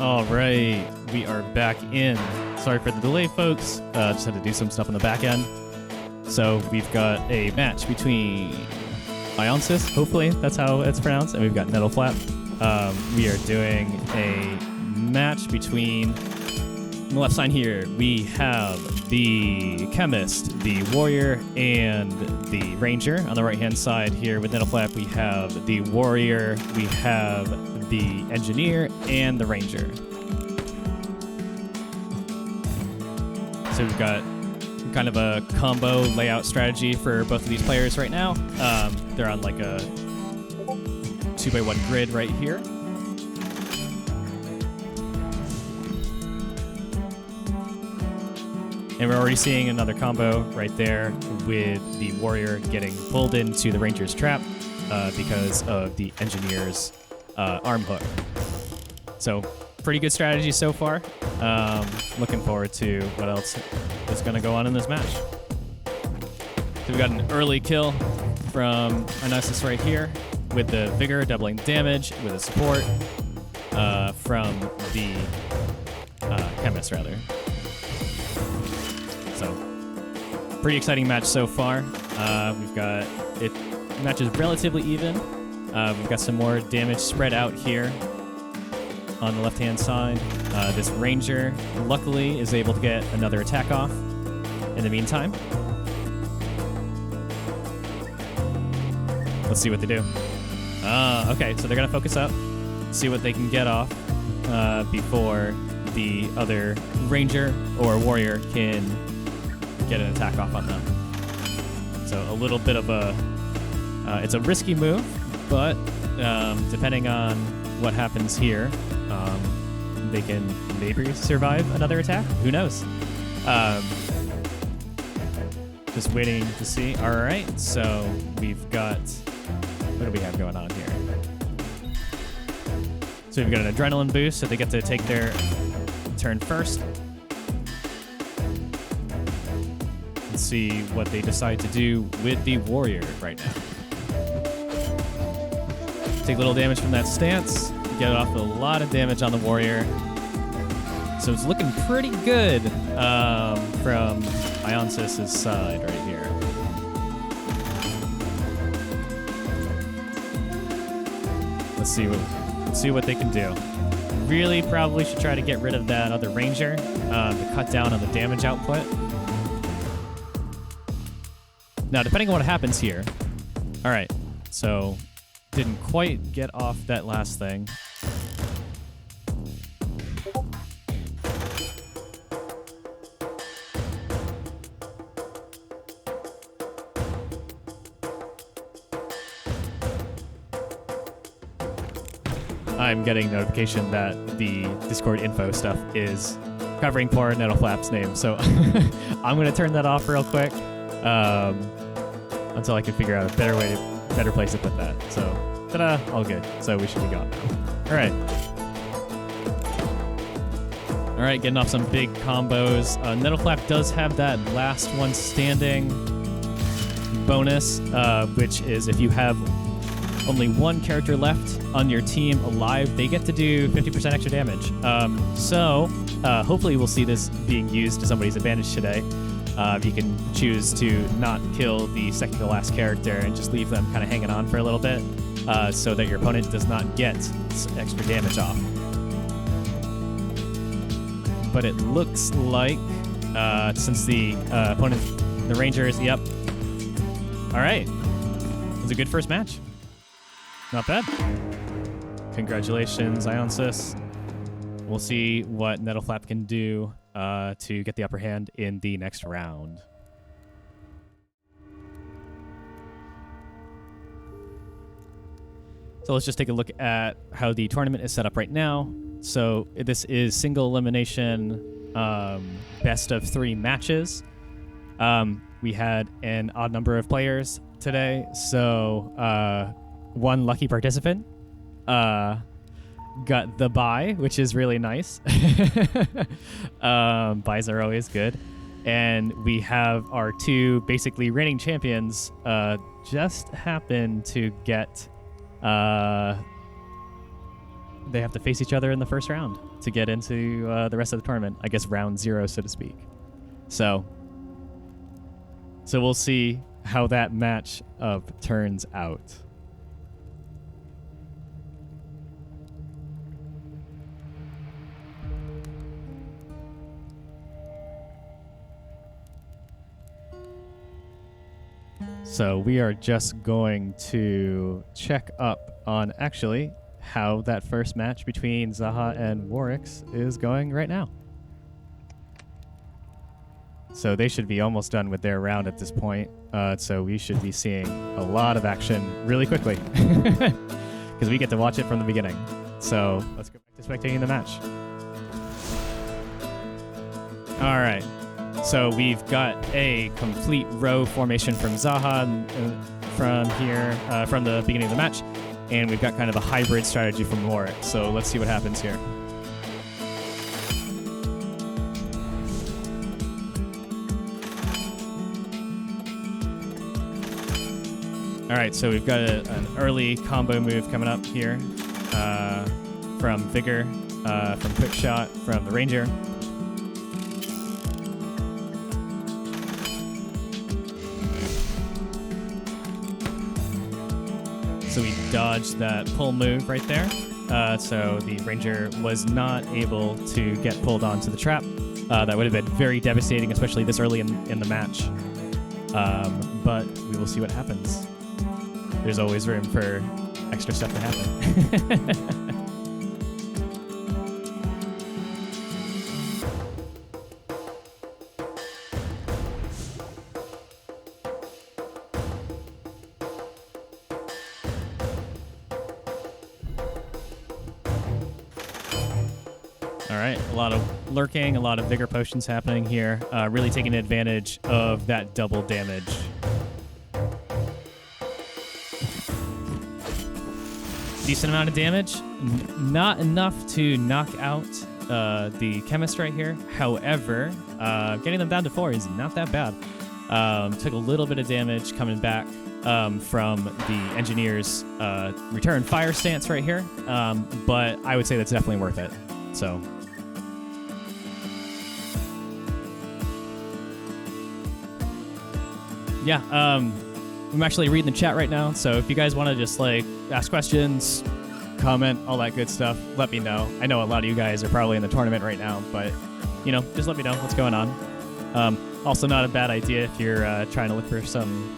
All right, we are back in. Sorry for the delay, folks. Just had to do some stuff on the back end. So we've got a match between Ionsis, hopefully that's how it's pronounced, and we've got Nettleflap. We are doing a match between, on the left side here, we have the Chemist, the Warrior, and the Ranger. On the right-hand side here with Nettleflap, we have the Warrior, we have the Engineer, and the Ranger. So we've got kind of a combo layout strategy for both of these players right now. They're on like a 2x1 grid right here. And we're already seeing another combo right there with the Warrior getting pulled into the Ranger's trap because of the Engineer's arm hook. So pretty good strategy so far. Looking forward to what else is going to go on in this match. So we got an early kill from Ionsis right here with the Vigor doubling damage with a support from the Chemist rather. So pretty exciting match so far. We've got it. The match is relatively even. We've got some more damage spread out here on the left-hand side. This Ranger, luckily, is able to get another attack off in the meantime. Let's see what they do. Okay, so they're going to focus up, see what they can get off before the other Ranger or Warrior can get an attack off on them. So a little bit of a... it's a risky move, but depending on what happens here, they can maybe survive another attack. Who knows? Just waiting to see. All right, so we've got... What do we have going on here? So we've got an adrenaline boost, so they get to take their turn first. Let's see what they decide to do with the Warrior right now. Take a little damage from that stance. Get off a lot of damage on the Warrior. So it's looking pretty good from Ionsis' side right here. Let's see what they can do. Really probably should try to get rid of that other Ranger to cut down on the damage output. Now, depending on what happens here. All right, so didn't quite get off that last thing. I'm getting notification that the Discord info stuff is covering poor Nettleflap's name, so I'm going to turn that off real quick until I can figure out a better place to put that. So, ta-da, all good. So we should be gone. All right. All right, getting off some big combos. Nettleflap does have that last one standing bonus, which is if you have only one character left on your team alive, they get to do 50% extra damage. So hopefully we'll see this being used to somebody's advantage today. You can choose to not kill the second to last character and just leave them kind of hanging on for a little bit so that your opponent does not get extra damage off. But it looks like, since the opponent, the Ranger is, yep. All right. It was a good first match. Not bad. Congratulations, Ionsis. We'll see what Nettleflap can do to get the upper hand in the next round. So let's just take a look at how the tournament is set up right now. So this is single elimination, best of 3 matches. We had an odd number of players today, so one lucky participant got the bye, which is really nice. Buys are always good. And we have our 2 basically reigning champions just happen to get they have to face each other in the first round to get into the rest of the tournament. I guess round 0, so to speak. So we'll see how that match up turns out. So we are just going to check up on actually how that first match between Zaha and Warix is going right now. So they should be almost done with their round at this point. So we should be seeing a lot of action really quickly because we get to watch it from the beginning. So let's go back to spectating the match. All right. So we've got a complete row formation from Zaha from here, from the beginning of the match, and we've got kind of a hybrid strategy from Warix. So let's see what happens here. All right, so we've got an early combo move coming up here from Vigor, from Quick Shot, from the Ranger. So we dodged that pull move right there. So the Ranger was not able to get pulled onto the trap. That would have been very devastating, especially this early in the match. But we will see what happens. There's always room for extra stuff to happen. All right, a lot of lurking, a lot of vigor potions happening here, really taking advantage of that double damage. Decent amount of damage, not enough to knock out the chemist right here. However, getting them down to 4 is not that bad. Took a little bit of damage coming back from the engineer's return fire stance right here, but I would say that's definitely worth it. So. Yeah, I'm actually reading the chat right now, so if you guys want to just like ask questions, comment, all that good stuff, let me know. I know a lot of you guys are probably in the tournament right now, but you know, just let me know what's going on. Also, not a bad idea if you're trying to look for some.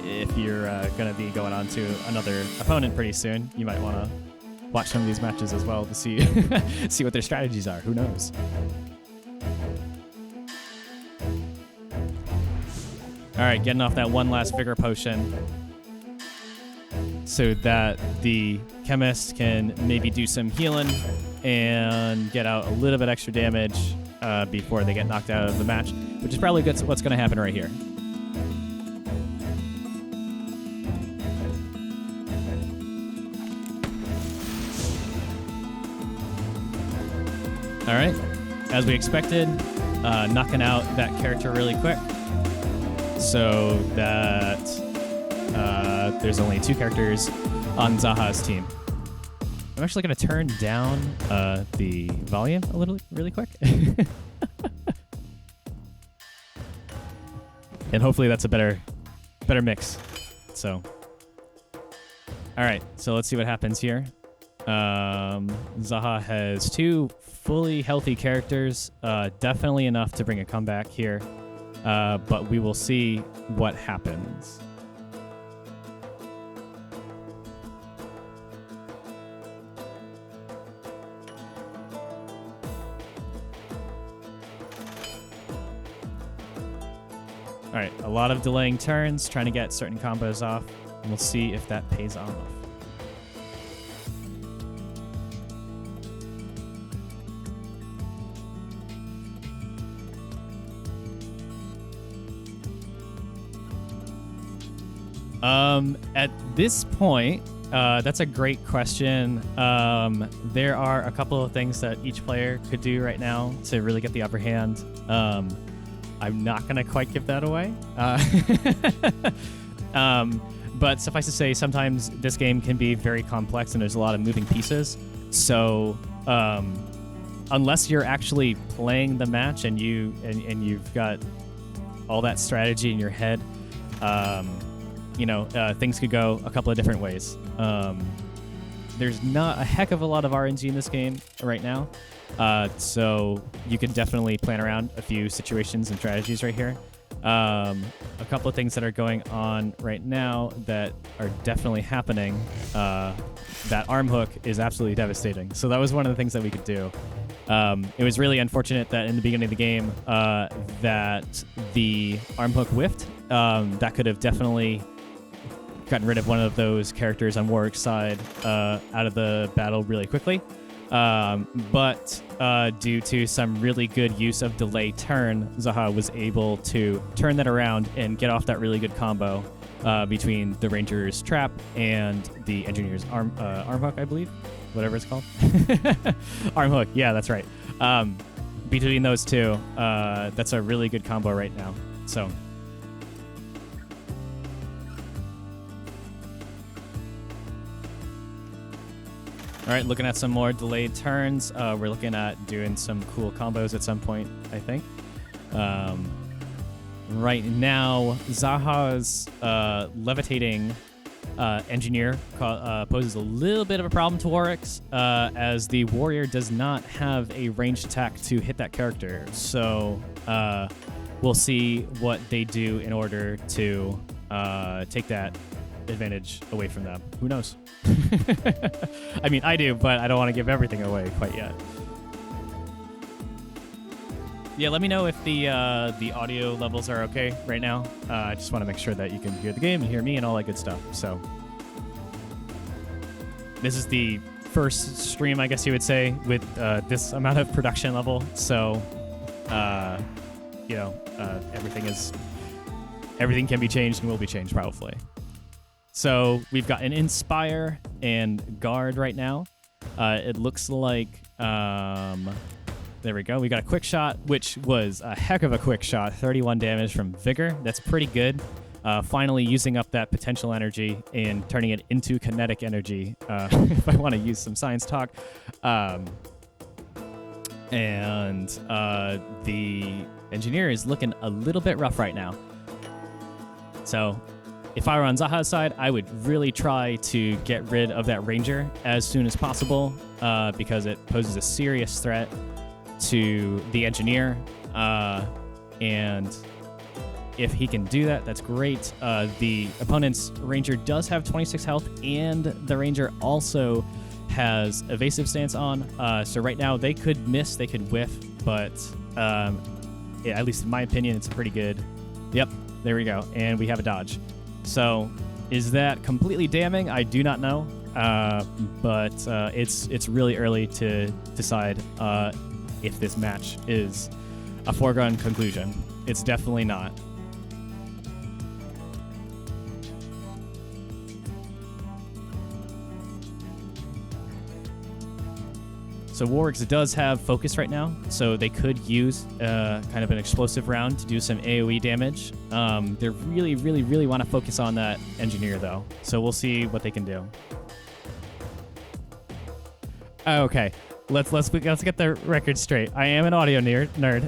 If you're going to be going on to another opponent pretty soon, you might want to watch some of these matches as well to see see what their strategies are. Who knows? All right, getting off that one last vigor potion so that the chemist can maybe do some healing and get out a little bit extra damage before they get knocked out of the match, which is probably what's going to happen right here. All right, as we expected, knocking out that character really quick so that there's only 2 characters on Zaha's team. I'm actually going to turn down the volume a little really quick. And hopefully that's a better mix. So, all right, so let's see what happens here. Zaha has 2 fully healthy characters, definitely enough to bring a comeback here, but we will see what happens. All right, a lot of delaying turns, trying to get certain combos off, and we'll see if that pays off. At this point, that's a great question. There are a couple of things that each player could do right now to really get the upper hand. I'm not going to quite give that away. But suffice to say, sometimes this game can be very complex and there's a lot of moving pieces. So unless you're actually playing the match and you've got all that strategy in your head, things could go a couple of different ways. There's not a heck of a lot of RNG in this game right now, so you can definitely plan around a few situations and strategies right here. A couple of things that are going on right now that are definitely happening. That arm hook is absolutely devastating. So that was one of the things that we could do. It was really unfortunate that in the beginning of the game that the arm hook whiffed. That could have definitely gotten rid of one of those characters on Warwick's side out of the battle really quickly. But due to some really good use of delay turn, Zaha was able to turn that around and get off that really good combo between the Ranger's trap and the Engineer's arm hook, I believe. Whatever it's called. Arm hook, yeah, that's right. Between those two, that's a really good combo right now. So... All right, looking at some more delayed turns. We're looking at doing some cool combos at some point, I think. Right now, Zaha's levitating engineer poses a little bit of a problem to Warwick's, as the warrior does not have a ranged attack to hit that character. So we'll see what they do in order to take that advantage away from them. Who knows? I mean, I do, but I don't want to give everything away quite yet. Yeah, let me know if the audio levels are okay right now. I just want to make sure that you can hear the game and hear me and all that good stuff. So this is the first stream, I guess you would say, with this amount of production level. So everything can be changed and will be changed probably. So we've got an Inspire and Guard right now. It looks like, there we go. We got a quick shot, which was a heck of a quick shot. 31 damage from Vigor. That's pretty good. Finally using up that potential energy and turning it into kinetic energy, if I want to use some science talk. And the Engineer is looking a little bit rough right now. So... if I were on Zaha's side, I would really try to get rid of that Ranger as soon as possible, because it poses a serious threat to the Engineer. And if he can do that, that's great. The opponent's Ranger does have 26 health, and the Ranger also has evasive stance on. So right now they could miss, they could whiff, but at least in my opinion, it's a pretty good... Yep, there we go. And we have a dodge. So, is that completely damning? I do not know, but it's really early to decide if this match is a foregone conclusion. It's definitely not. So Warwick's does have focus right now, so they could use kind of an explosive round to do some AoE damage. They really, really, really want to focus on that Engineer, though. So we'll see what they can do. Okay, let's get the record straight. I am an audio nerd.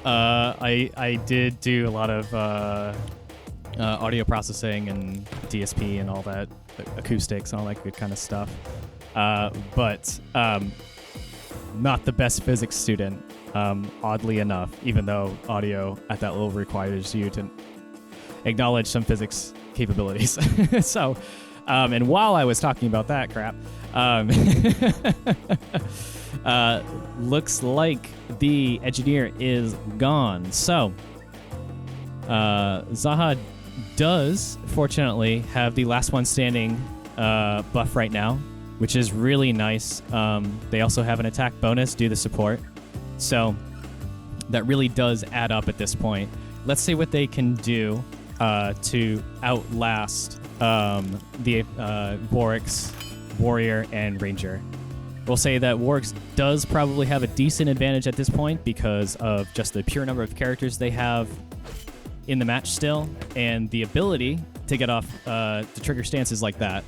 I did do a lot of audio processing and DSP and all that, acoustics and all that good kind of stuff. But not the best physics student, oddly enough, even though audio at that level requires you to acknowledge some physics capabilities. So, and while I was talking about that crap, looks like the Engineer is gone. So, Zaha does, fortunately, have the last one standing buff right now, which is really nice. They also have an attack bonus due to support. So that really does add up at this point. Let's see what they can do to outlast the Warwick's Warrior and Ranger. We'll say that Warwick's does probably have a decent advantage at this point because of just the pure number of characters they have in the match still, and the ability to get off to trigger stances like that.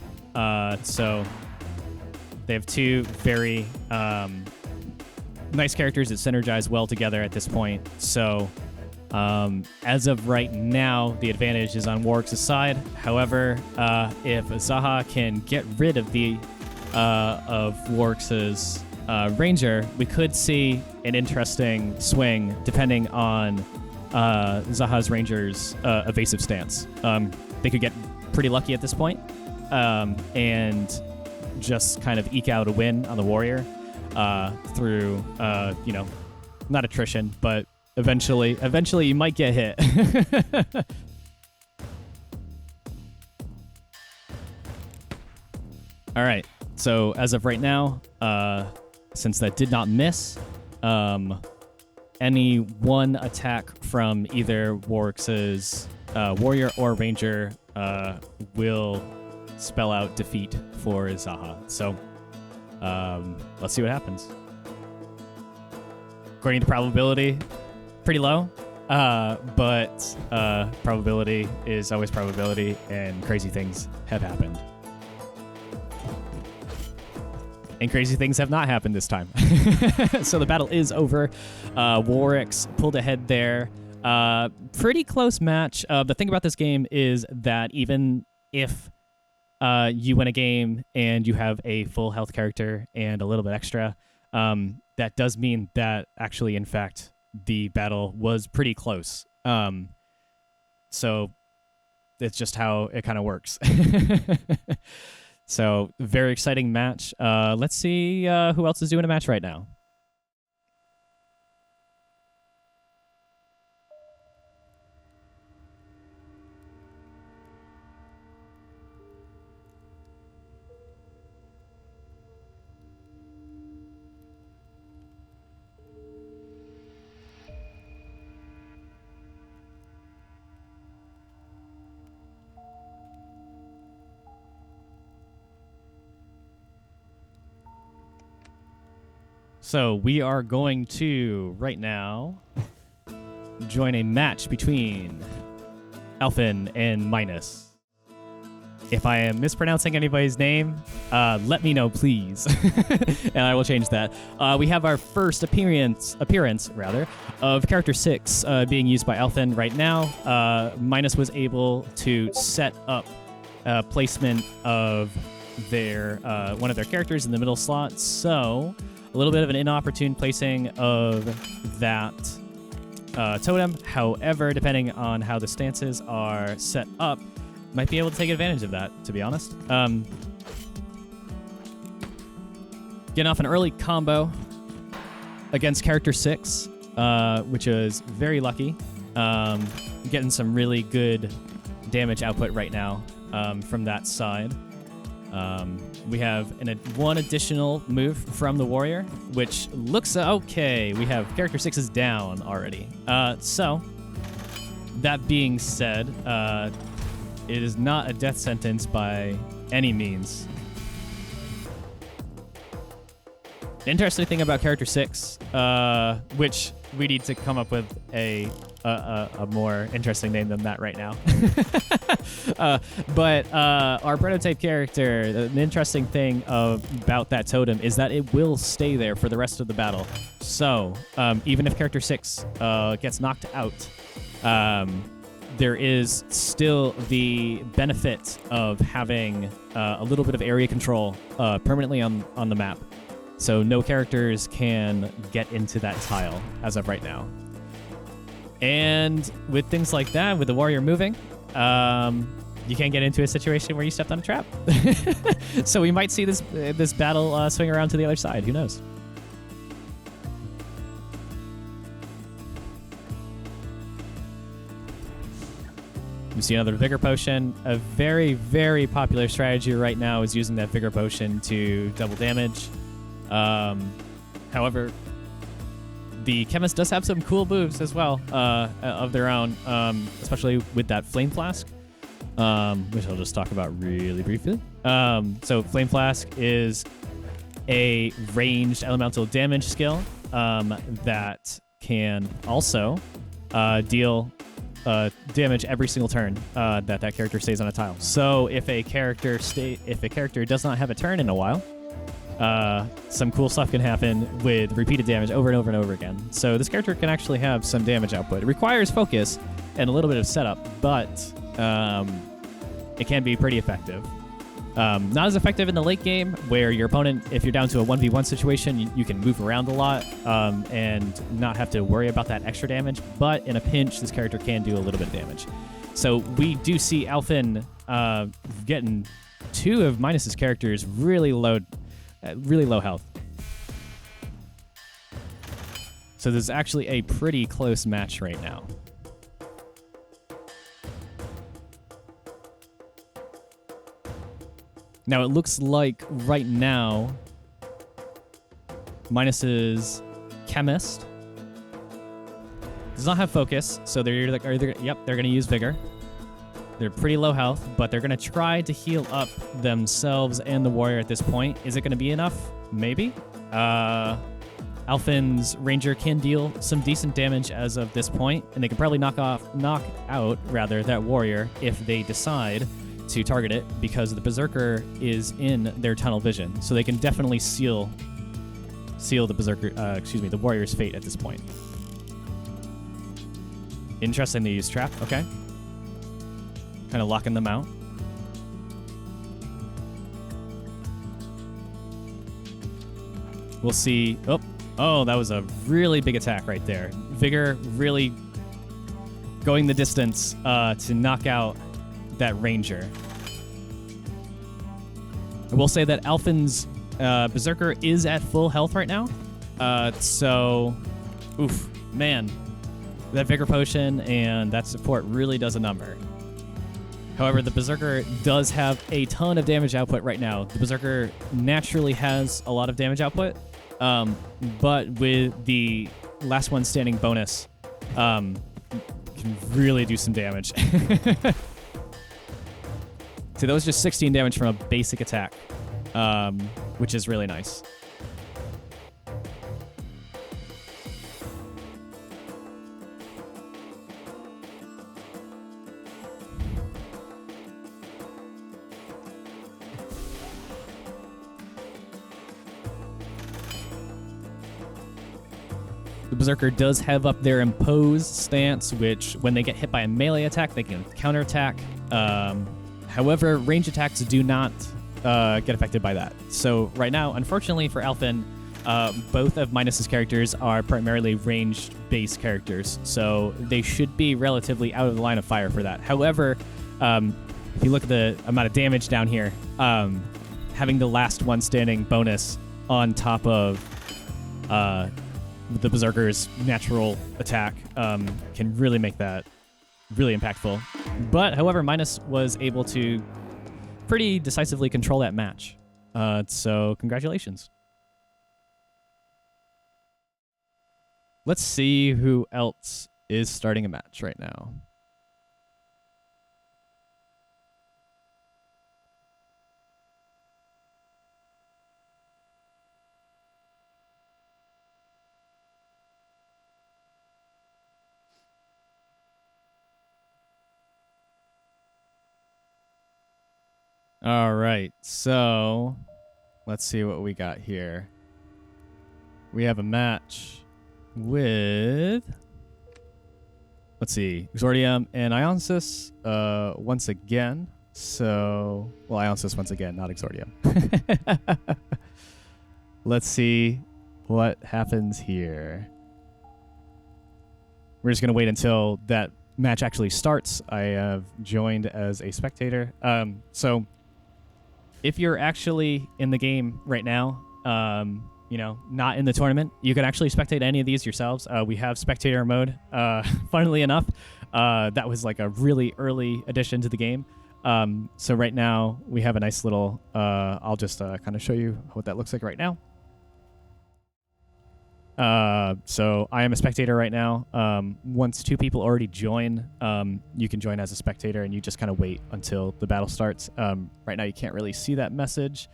So They have two very nice characters that synergize well together at this point. So as of right now, the advantage is on Warwick's side. However, if Zaha can get rid of Warwick's Ranger, we could see an interesting swing depending on Zaha's Ranger's evasive stance. They could get pretty lucky at this point, and just kind of eke out a win on the Warrior through, not attrition, but eventually you might get hit. All right. So as of right now, since that did not miss, any one attack from either Warwick's Warrior or Ranger will spell out defeat for Zaha. So let's see what happens. According to probability, pretty low, but probability is always probability, and crazy things have happened. And crazy things have not happened this time. So the battle is over. Warwick's pulled ahead there. Pretty close match. The thing about this game is that even if you win a game and you have a full health character and a little bit extra, that does mean that actually, in fact, the battle was pretty close. So it's just how it kind of works. So very exciting match. Let's see who else is doing a match right now. So we are going to, right now, join a match between Alphen and Minus. If I am mispronouncing anybody's name, let me know, please. And I will change that. We have our first appearance of Character 6 being used by Alphen right now. Minus was able to set up placement of their one of their characters in the middle slot, so a little bit of an inopportune placing of that totem. However, depending on how the stances are set up, might be able to take advantage of that, to be honest. Getting off an early combo against Character 6, which is very lucky. Getting some really good damage output right now from that side. We have one additional move from the Warrior, which looks okay. We have Character 6 is down already. So, that being said, it is not a death sentence by any means. The interesting thing about Character 6, which we need to come up with a more interesting name than that right now. But our prototype character, the interesting thing about that totem is that it will stay there for the rest of the battle. So even if Character 6 gets knocked out, there is still the benefit of having a little bit of area control permanently on the map. So no characters can get into that tile as of right now. And with things like that, with the Warrior moving, you can get into a situation where you stepped on a trap. So we might see this battle swing around to the other side. Who knows? You see another Vigor Potion. A very, very popular strategy right now is using that Vigor Potion to double damage. However, the Chemist does have some cool moves as well of their own, especially with that Flame Flask, which I'll just talk about really briefly. So Flame Flask is a ranged elemental damage skill that can also deal damage every single turn that character stays on a tile. So if a character does not have a turn in a while, some cool stuff can happen with repeated damage over and over and over again. So this character can actually have some damage output. It requires focus and a little bit of setup, but it can be pretty effective. Not as effective in the late game, where your opponent, if you're down to a 1v1 situation, you can move around a lot and not have to worry about that extra damage. But in a pinch, this character can do a little bit of damage. So we do see Alphen getting two of Minus's characters really low health. So this is actually a pretty close match right now. Now, it looks like right now, Minus's Chemist does not have focus, so they're either they're going to use Vigor. They're pretty low health, but they're going to try to heal up themselves and the warrior at this point. Is it going to be enough? Maybe. Alphen's Ranger can deal some decent damage as of this point, and they can probably knock out that warrior if they decide to target it, because the Berserker is in their tunnel vision, so they can definitely seal the Berserker, the warrior's fate at this point. Interesting to use trap. Okay, kind of locking them out. We'll see. Oh, that was a really big attack right there. Vigor really going the distance to knock out that Ranger. I will say that Alphen's Berserker is at full health right now. So, oof, man. That Vigor Potion and that support really does a number. However, the Berserker does have a ton of damage output right now. The Berserker naturally has a lot of damage output, but with the last one standing bonus, can really do some damage. So that was just 16 damage from a basic attack, which is really nice. The Berserker does have up their Impose stance, which when they get hit by a melee attack, they can counterattack. However, range attacks do not get affected by that. So right now, unfortunately for Alphen, both of Minus's characters are primarily ranged-based characters, so they should be relatively out of the line of fire for that. However, if you look at the amount of damage down here, having the last one standing bonus on top of the Berserker's natural attack can really make that really impactful. But, however, Minus was able to pretty decisively control that match. So, congratulations. Let's see who else is starting a match right now. All right, so let's see what we got here. We have a match with, let's see, Exordium and Ionsis once again. So, well, Ionsis once again, not Exordium. Let's see what happens here. We're just going to wait until that match actually starts. I have joined as a spectator. So if you're actually in the game right now, not in the tournament, you can actually spectate any of these yourselves. We have Spectator Mode. Funnily enough, that was like a really early addition to the game. So right now we have a nice little, I'll just kind of show you what that looks like right now. So I am a spectator right now. Once two people already join, you can join as a spectator and you just kind of wait until the battle starts. Right now you can't really see that message,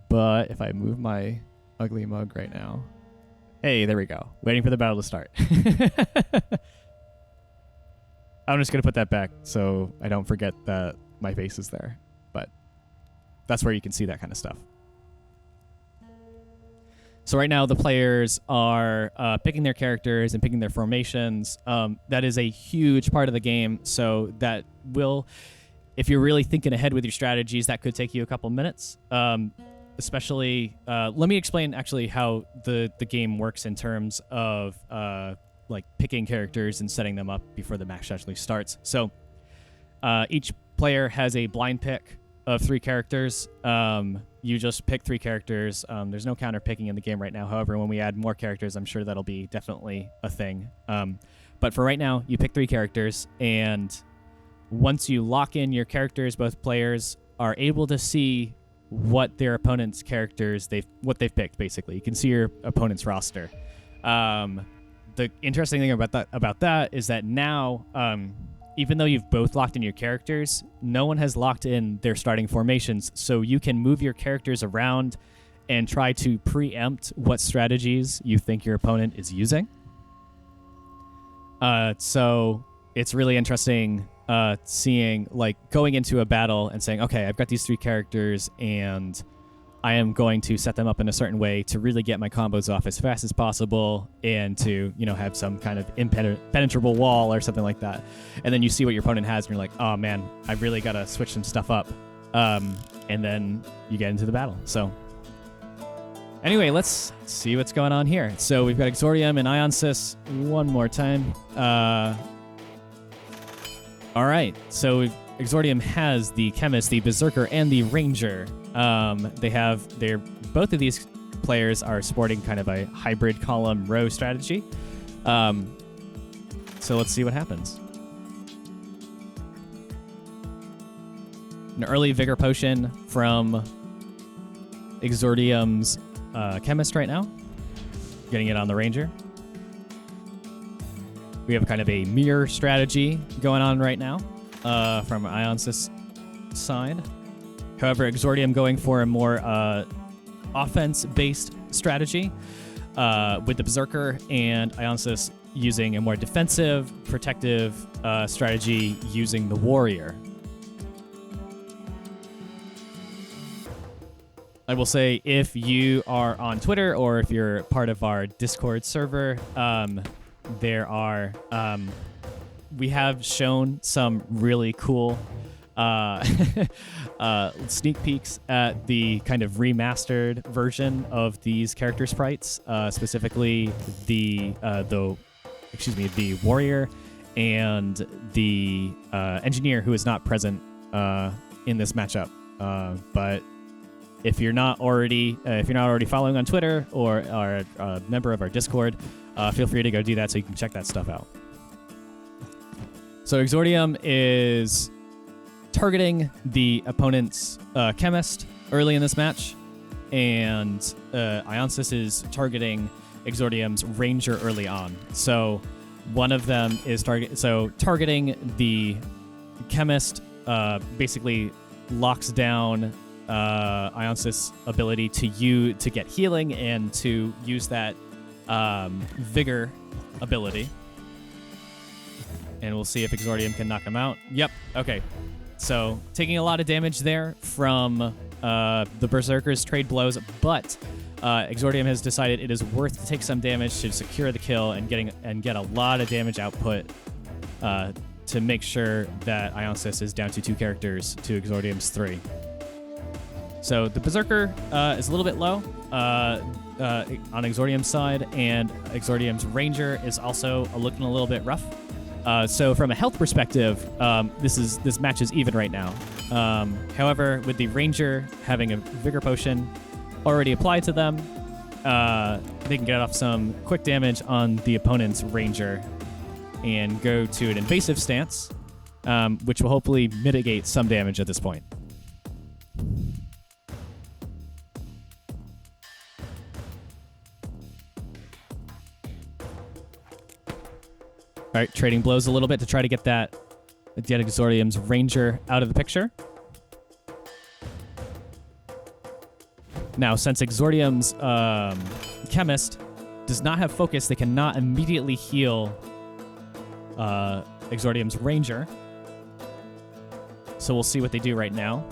but if I move my ugly mug right now, hey, there we go. Waiting for the battle to start. I'm just going to put that back so I don't forget that my face is there, but that's where you can see that kind of stuff. So right now the players are picking their characters and picking their formations. That is a huge part of the game. So that will, if you're really thinking ahead with your strategies, that could take you a couple minutes. Especially, let me explain actually how the game works in terms of like picking characters and setting them up before the match actually starts. So each player has a blind pick of 3 characters. You just pick 3 characters. There's no counter picking in the game right now. However, when we add more characters, I'm sure that'll be definitely a thing. But for right now, you pick 3 characters, and once you lock in your characters, both players are able to see what their opponent's characters what they've picked. Basically, you can see your opponent's roster. The interesting thing about that is that now, even though you've both locked in your characters, no one has locked in their starting formations, so you can move your characters around and try to preempt what strategies you think your opponent is using. So it's really interesting seeing, like, going into a battle and saying, okay, I've got these 3 characters and I am going to set them up in a certain way to really get my combos off as fast as possible and to, have some kind of impenetrable wall or something like that. And then you see what your opponent has and you're like, oh man, I really got to switch some stuff up. And then you get into the battle. So anyway, let's see what's going on here. So we've got Exordium and Ion Sys one more time. All right, so Exordium has the Chemist, the Berserker, and the Ranger. Both of these players are sporting kind of a hybrid column row strategy. So let's see what happens. An early Vigor Potion from Exordium's Chemist right now. Getting it on the Ranger. We have kind of a mirror strategy going on right now from Ionsis' side. However, Exordium going for a more offense-based strategy with the Berserker, and Ionsis using a more defensive, protective strategy using the Warrior. I will say, if you are on Twitter or if you're part of our Discord server, we have shown some really cool sneak peeks at the kind of remastered version of these character sprites, specifically the Warrior and the Engineer, who is not present in this matchup. But if you're not already following on Twitter or are a member of our Discord, feel free to go do that so you can check that stuff out. So Exordium is targeting the opponent's Chemist early in this match, and Ionsis is targeting Exordium's Ranger early on. So one of them is targeting the Chemist basically locks down Ionsis' ability to get healing and to use that Vigor ability. And we'll see if Exordium can knock him out. Yep, okay. So taking a lot of damage there from the Berserker's trade blows, but Exordium has decided it is worth to take some damage to secure the kill and get a lot of damage output to make sure that Ionsis is down to 2 characters to Exordium's 3. So the Berserker is a little bit low on Exordium's side, and Exordium's Ranger is also looking a little bit rough. So from a health perspective, this match is even right now. However, with the Ranger having a Vigor Potion already applied to them, they can get off some quick damage on the opponent's Ranger and go to an invasive stance, which will hopefully mitigate some damage at this point. All right, trading blows a little bit to try to get Exordium's Ranger out of the picture. Now, since Exordium's Chemist does not have focus, they cannot immediately heal Exordium's Ranger. So we'll see what they do right now.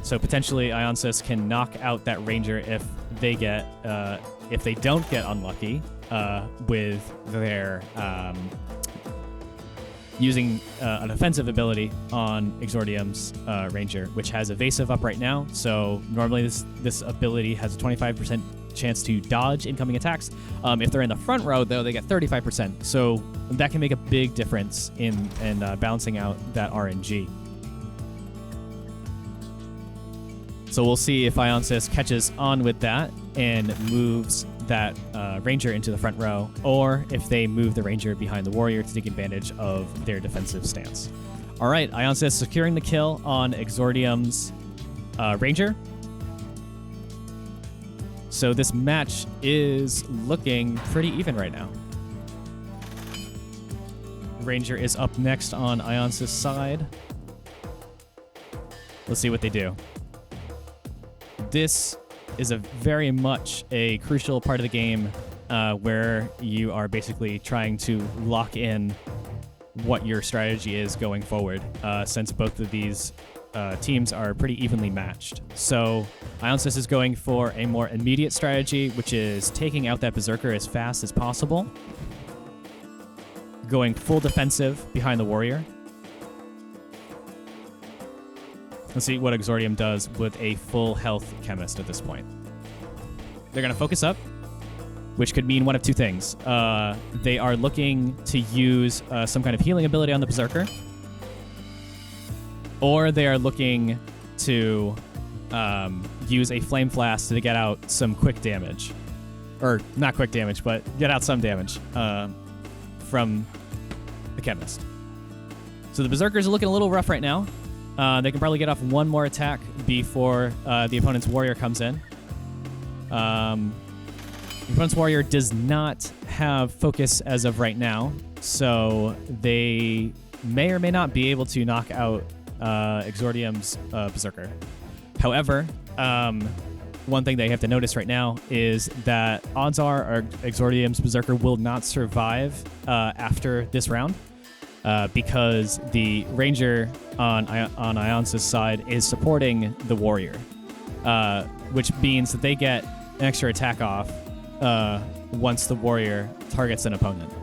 So potentially Ionsis can knock out that Ranger if they get, if they don't get unlucky with their using an offensive ability on Exordium's Ranger, which has evasive up right now. So normally this ability has a 25% chance to dodge incoming attacks. If they're in the front row, though, they get 35%. So that can make a big difference in balancing out that RNG. So we'll see if Ionsys catches on with that and moves that Ranger into the front row, or if they move the Ranger behind the Warrior to take advantage of their defensive stance. All right, Ionsys securing the kill on Exordium's Ranger. So this match is looking pretty even right now. Ranger is up next on Ionsys' side. Let's see what they do. This is a very much a crucial part of the game where you are basically trying to lock in what your strategy is going forward, since both of these teams are pretty evenly matched. So Ionsys is going for a more immediate strategy, which is taking out that Berserker as fast as possible, going full defensive behind the Warrior. Let's see what Exordium does with a full health Chemist at this point. They're going to focus up, which could mean one of two things. They are looking to use some kind of healing ability on the Berserker, or they are looking to use a Flame Flask to get out some quick damage. Or not quick damage, but get out some damage from the Chemist. So the Berserkers are looking a little rough right now. They can probably get off one more attack before the opponent's Warrior comes in. The opponent's Warrior does not have focus as of right now, so they may or may not be able to knock out Exordium's Berserker. However, one thing they have to notice right now is that odds are Exordium's Berserker will not survive after this round. Because the Ranger on Ionsys' side is supporting the Warrior, which means that they get an extra attack off once the Warrior targets an opponent.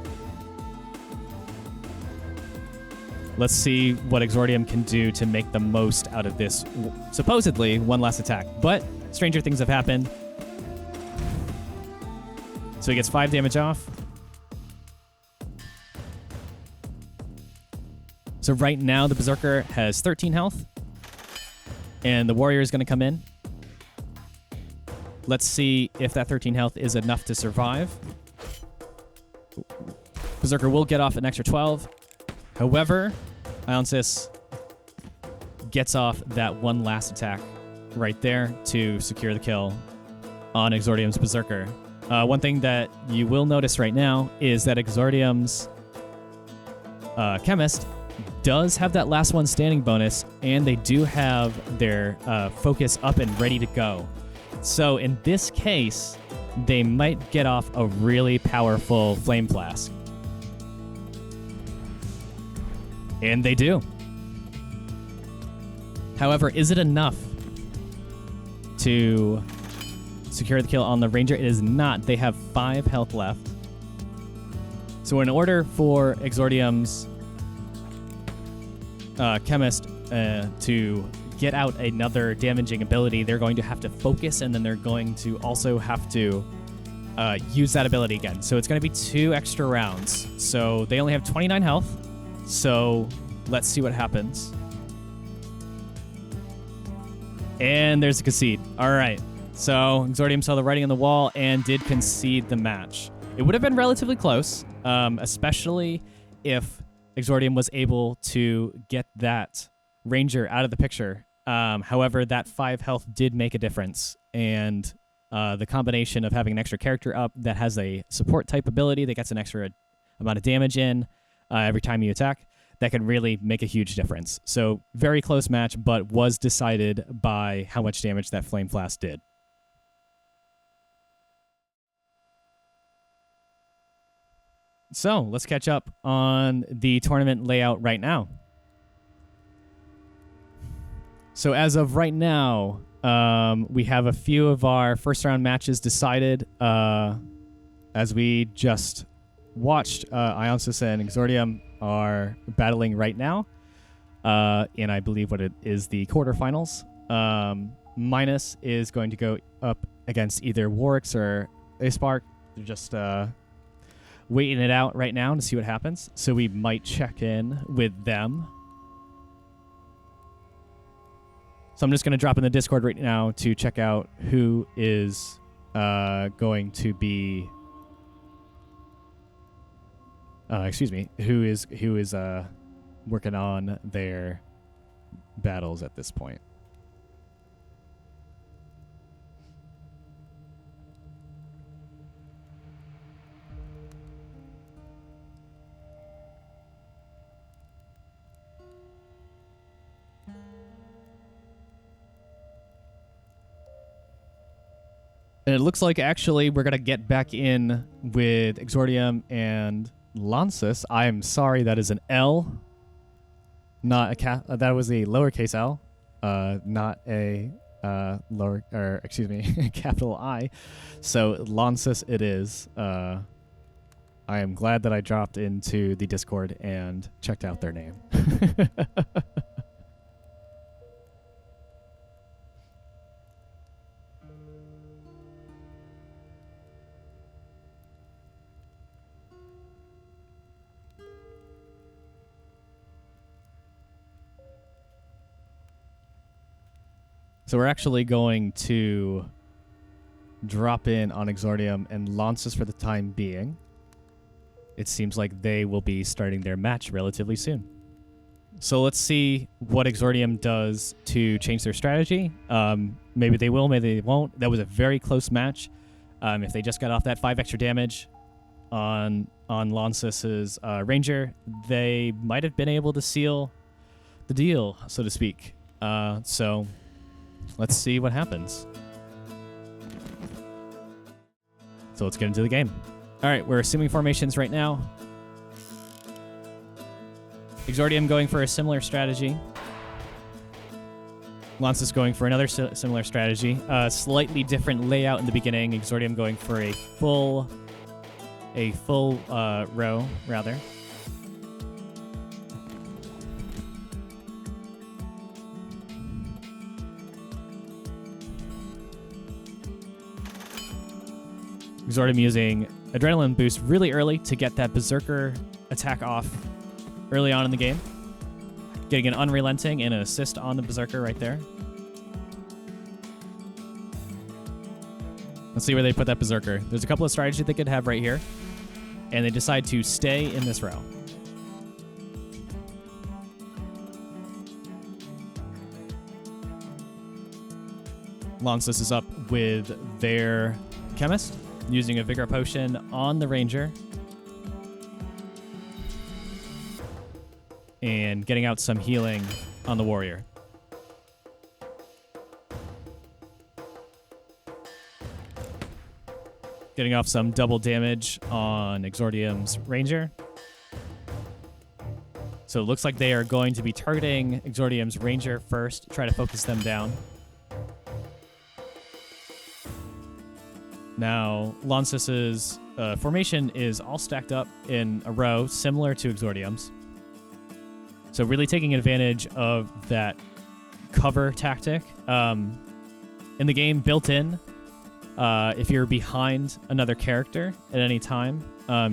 Let's see what Exordium can do to make the most out of this, supposedly, one last attack. But stranger things have happened. So he gets 5 damage off. So right now, the Berserker has 13 health, and the Warrior is going to come in. Let's see if that 13 health is enough to survive. Berserker will get off an extra 12. However, Ionsys gets off that one last attack right there to secure the kill on Exordium's Berserker. One thing that you will notice right now is that Exordium's Chemist does have that last one standing bonus, and they do have their focus up and ready to go. So in this case, they might get off a really powerful Flame Flask. And they do. However, is it enough to secure the kill on the Ranger? It is not. They have 5 health left. So in order for Exordium's Chemist to get out another damaging ability, they're going to have to focus, and then they're going to also have to use that ability again. So it's going to be 2 extra rounds. So they only have 29 health. So let's see what happens. And there's a concede. All right. So Exordium saw the writing on the wall and did concede the match. It would have been relatively close, especially if Exordium was able to get that Ranger out of the picture. However, that 5 health did make a difference, and the combination of having an extra character up that has a support type ability that gets an extra amount of damage in every time you attack, that can really make a huge difference. So very close match, but was decided by how much damage that Flame Flask did. So let's catch up on the tournament layout right now. So as of right now, We have a few of our first round matches decided as we just watched. Ionsis and Exordium are battling right now. And I believe what it is the quarterfinals. Minus is going to go up against either Warwick's or Aspark. They're just waiting it out right now to see what happens. So we might check in with them. So I'm just going to drop in the Discord right now to check out who is going to be... who is working on their battles at this point. And it looks like actually we're going to get back in with Exordium and Lansis. I am sorry, that is an L. Not a that was a lowercase L, not a capital I. So Lansis it is. I am glad that I dropped into the Discord and checked out their name. So we're actually going to drop in on Exordium and Lansis for the time being. It seems like they will be starting their match relatively soon. So let's see what Exordium does to change their strategy. Maybe they will, maybe they won't. That was a very close match. If they just got off that 5 extra damage on Lansis's Ranger, they might have been able to seal the deal, so to speak. So let's see what happens. So let's get into the game. All right, we're assuming formations right now. Exordium going for a similar strategy. Lansis going for another similar strategy. Slightly different layout in the beginning. Exordium going for a full row, rather. Exordium using Adrenaline Boost really early to get that Berserker attack off early on in the game. Getting an Unrelenting and an assist on the Berserker right there. Let's see where they put that Berserker. There's a couple of strategies they could have right here, and they decide to stay in this row. Lansis is up with their Chemist, using a Vigor Potion on the Ranger. And getting out some healing on the Warrior. Getting off some double damage on Exordium's Ranger. So it looks like they are going to be targeting Exordium's Ranger first, try to focus them down. Now, Lansis's formation is all stacked up in a row, similar to Exordium's. So really taking advantage of that cover tactic. In the game, built in, if you're behind another character at any time,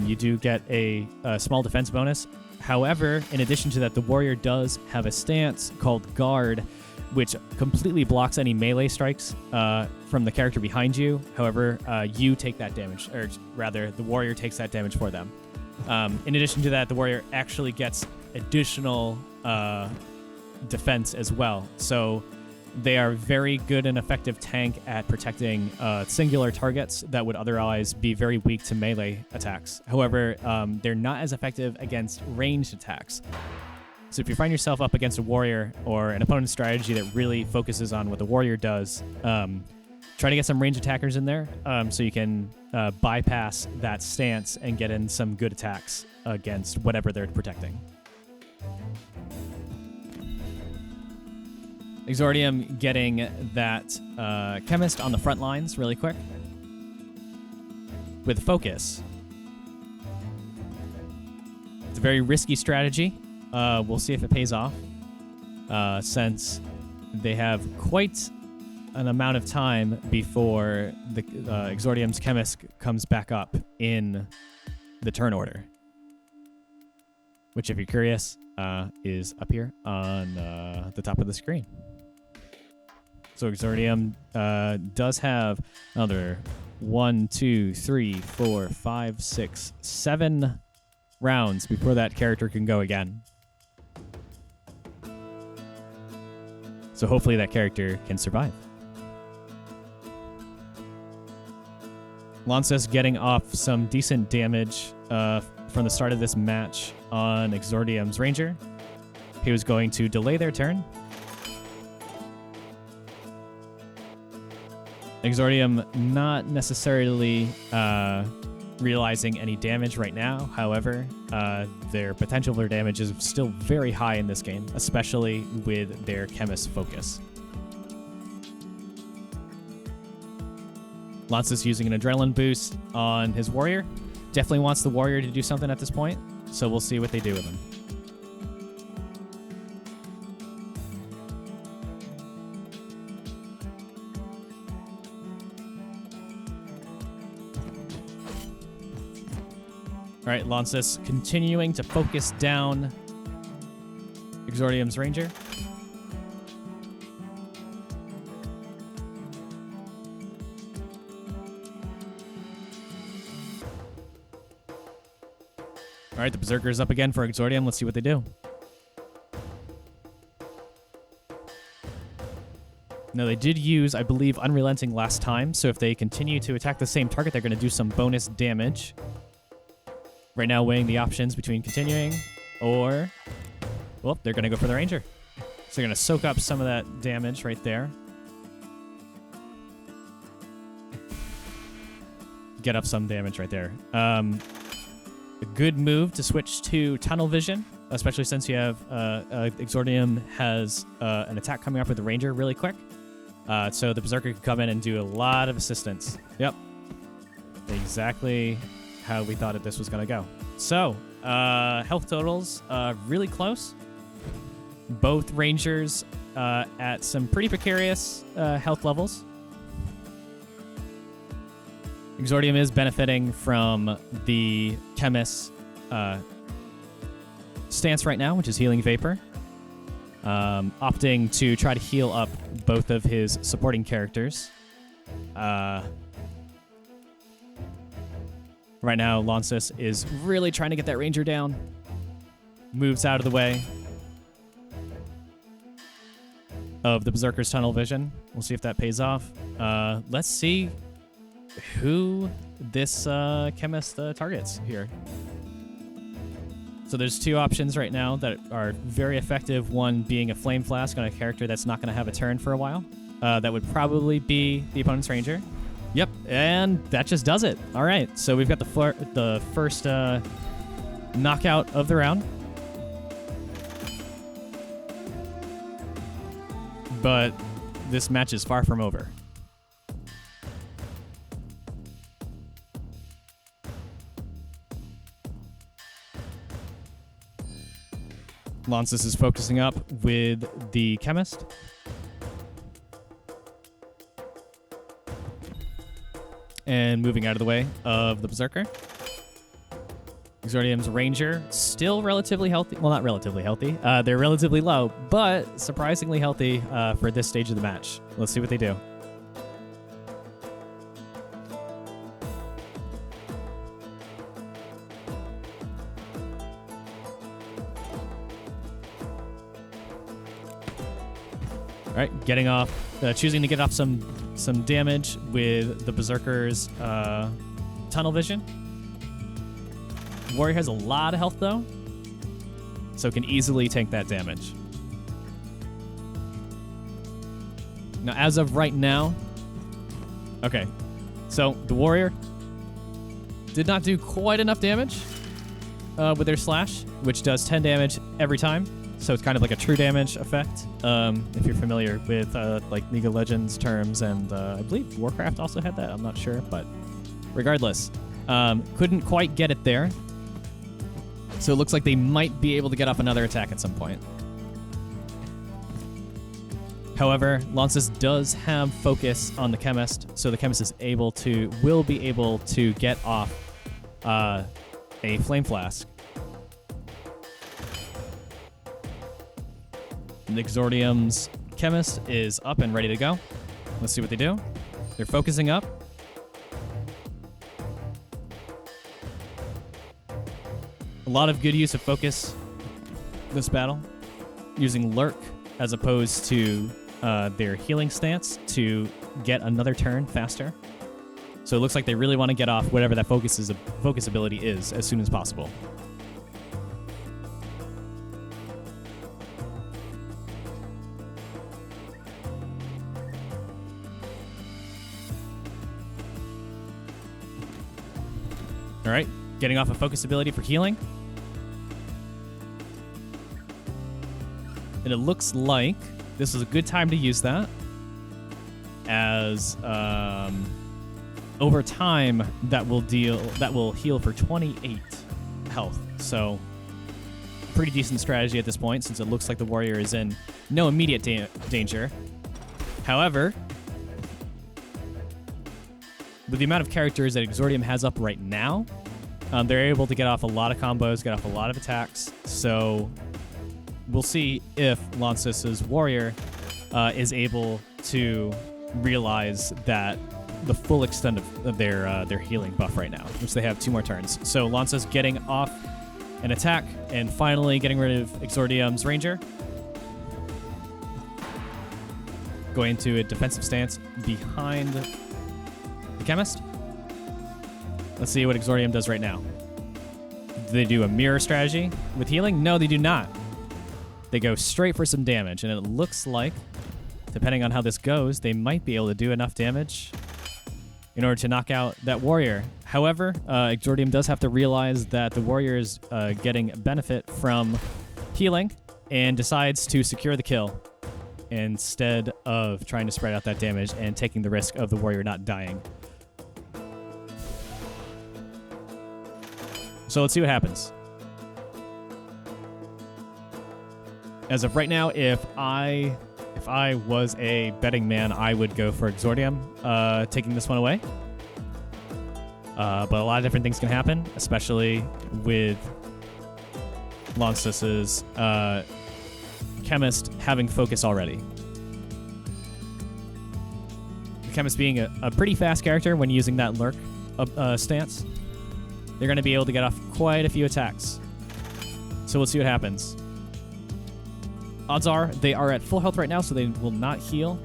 you do get a small defense bonus. However, in addition to that, the Warrior does have a stance called Guard, which completely blocks any melee strikes from the character behind you. However, you take that damage, or rather, the Warrior takes that damage for them. In addition to that, the Warrior actually gets additional defense as well. So they are very good and effective tank at protecting singular targets that would otherwise be very weak to melee attacks. However, they're not as effective against ranged attacks. So if you find yourself up against a Warrior or an opponent's strategy that really focuses on what the Warrior does, try to get some ranged attackers in there so you can bypass that stance and get in some good attacks against whatever they're protecting. Exordium getting that chemist on the front lines really quick with focus. It's a very risky strategy. We'll see if it pays off, since they have quite an amount of time before the Exordium's chemist comes back up in the turn order, which, if you're curious, is up here on the top of the screen. So Exordium does have another 1, 2, 3, 4, 5, 6, 7 rounds before that character can go again. So hopefully that character can survive. Lancus getting off some decent damage from the start of this match on Exordium's Ranger. He was going to delay their turn. Exordium not necessarily realizing any damage right now. However, their potential for damage is still very high in this game, especially with their chemist focus. Lancus using an adrenaline boost on his warrior. Definitely wants the warrior to do something at this point, so we'll see what they do with him. All right, Lancus continuing to focus down Exordium's Ranger. All right, the Berserker's up again for Exordium. Let's see what they do. No, they did use, I believe, Unrelenting last time, so if they continue to attack the same target, they're going to do some bonus damage. Right now, weighing the options between continuing or... Well, they're going to go for the Ranger. So they're going to soak up some of that damage right there. Get up some damage right there. A good move to switch to Tunnel Vision, especially since you have Exordium has an attack coming up with the Ranger really quick. So the Berserker can come in and do a lot of assistance. Yep. Exactly how we thought this was going to go. So, health totals really close. Both Rangers at some pretty precarious health levels. Exordium is benefiting from the Chemist's stance right now, which is Healing Vapor. Opting to try to heal up both of his supporting characters. Right now, Lancus is really trying to get that Ranger down. Moves out of the way of the Berserker's Tunnel Vision. We'll see if that pays off. Let's see who this chemist targets here. So there's two options right now that are very effective. One being a Flame Flask on a character that's not going to have a turn for a while. That would probably be the opponent's Ranger. Yep, and that just does it. All right, so we've got the first knockout of the round. But this match is far from over. Lancus is focusing up with the Chemist. And moving out of the way of the Berserker. Exordium's Ranger, still relatively healthy. Well, not relatively healthy. They're relatively low, but surprisingly healthy for this stage of the match. Let's see what they do. All right, getting off, choosing to get off some damage with the Berserker's Tunnel Vision. Warrior has a lot of health though, so can easily tank that damage. Now, as of right now, okay, so the Warrior did not do quite enough damage with their slash, which does 10 damage every time. so it's kind of like a true damage effect. If you're familiar with like League of Legends terms, and I believe Warcraft also had that. I'm not sure, but regardless, couldn't quite get it there. So it looks like they might be able to get off another attack at some point. However, Launces does have focus on the Chemist, so the Chemist will be able to get off a Flame Flask. The Exordium's Chemist is up and ready to go. Let's see what they do. They're focusing up. A lot of good use of focus this battle, using Lurk as opposed to their healing stance to get another turn faster. So it looks like they really want to get off whatever that focus ability is as soon as possible. All right, getting off a focus ability for healing. And it looks like this is a good time to use that, as over time that will heal for 28 health. So pretty decent strategy at this point, since it looks like the warrior is in no immediate danger. However, with the amount of characters that Exordium has up right now, they're able to get off a lot of combos, get off a lot of attacks. So we'll see if Launces' warrior is able to realize that the full extent of their healing buff right now, which they have 2 more turns. So Launces getting off an attack and finally getting rid of Exordium's ranger. Going into a defensive stance behind the Chemist. Let's see what Exordium does right now. Do they do a mirror strategy with healing? No, they do not. They go straight for some damage, and it looks like, depending on how this goes, they might be able to do enough damage in order to knock out that warrior. However, Exordium does have to realize that the warrior is getting benefit from healing and decides to secure the kill instead of trying to spread out that damage and taking the risk of the warrior not dying. So let's see what happens. As of right now, if I was a betting man, I would go for Exordium taking this one away. But a lot of different things can happen, especially with Launces' Chemist having focus already. The Chemist being a pretty fast character when using that Lurk stance, they're going to be able to get off quite a few attacks. So we'll see what happens. Odds are they are at full health right now, so they will not heal.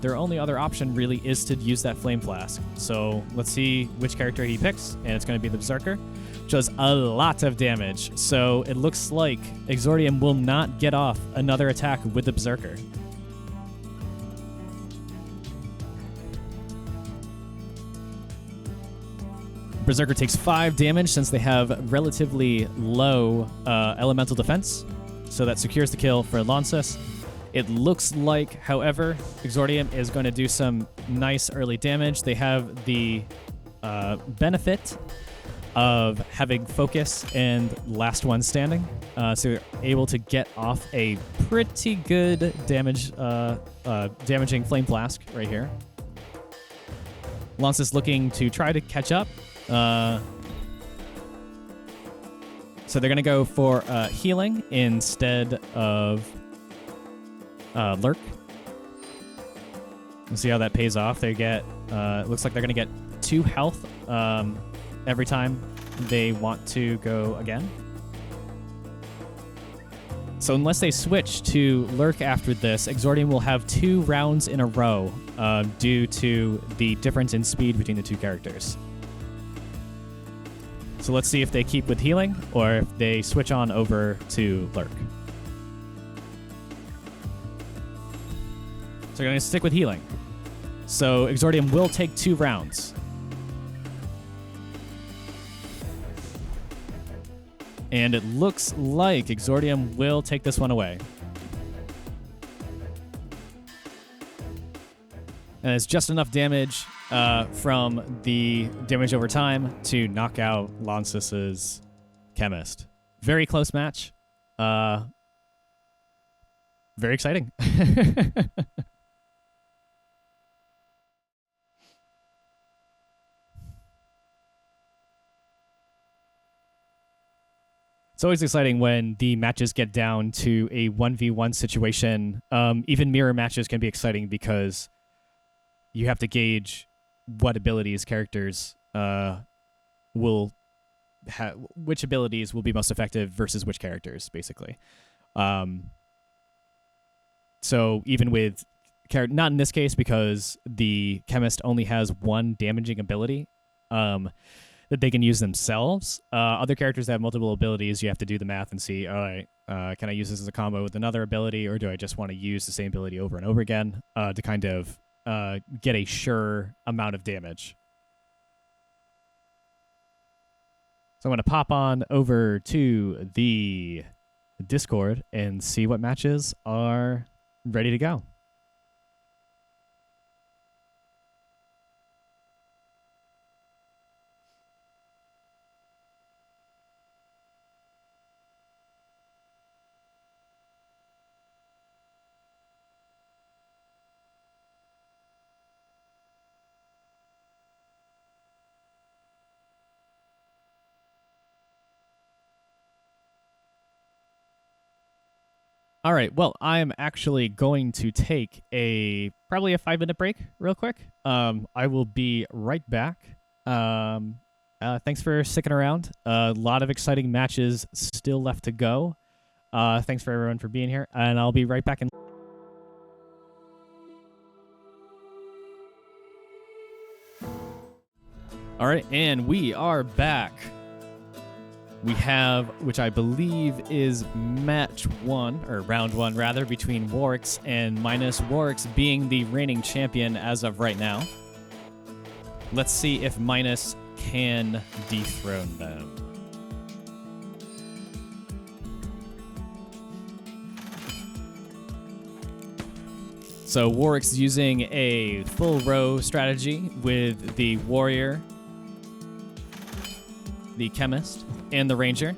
Their only other option really is to use that Flame Flask. So let's see which character he picks, and it's going to be the Berserker, which does a lot of damage. So it looks like Exordium will not get off another attack with the Berserker. Berserker takes 5 damage since they have relatively low elemental defense. So that secures the kill for Launces. It looks like, however, Exordium is going to do some nice early damage. They have the benefit of having focus and last one standing. So they're able to get off a pretty good damaging Flame Flask right here. Launces looking to try to catch up. So they're going to go for healing instead of Lurk. We'll see how that pays off. They get, looks like they're going to get 2 health every time they want to go again. So unless they switch to Lurk after this, Exordium will have 2 rounds in a row due to the difference in speed between the 2 characters. So let's see if they keep with healing or if they switch on over to Lurk. So they're going to stick with healing. So Exordium will take 2 rounds. And it looks like Exordium will take this one away. And it's just enough damage from the damage over time to knock out Lansis's Chemist. Very close match. Very exciting. It's always exciting when the matches get down to a 1v1 situation. Even mirror matches can be exciting because you have to gauge what abilities characters will have, which abilities will be most effective versus which characters, basically. So even with, not in this case because the Chemist only has one damaging ability, that they can use themselves. Other characters that have multiple abilities, you have to do the math and see, all right, can I use this as a combo with another ability, or do I just want to use the same ability over and over again to kind of get a sure amount of damage? So I'm going to pop on over to the Discord and see what matches are ready to go. All right, well, I'm actually going to take probably a 5-minute break real quick. I will be right back. Thanks for sticking around. A lot of exciting matches still left to go. Thanks for everyone for being here, and I'll be right back in. All right, and we are back. We have, which I believe is match 1, or round 1 rather, between Warx and Minus. Warx being the reigning champion as of right now. Let's see if Minus can dethrone them. So Warx using a full row strategy with the Warrior, the Chemist, and the Ranger.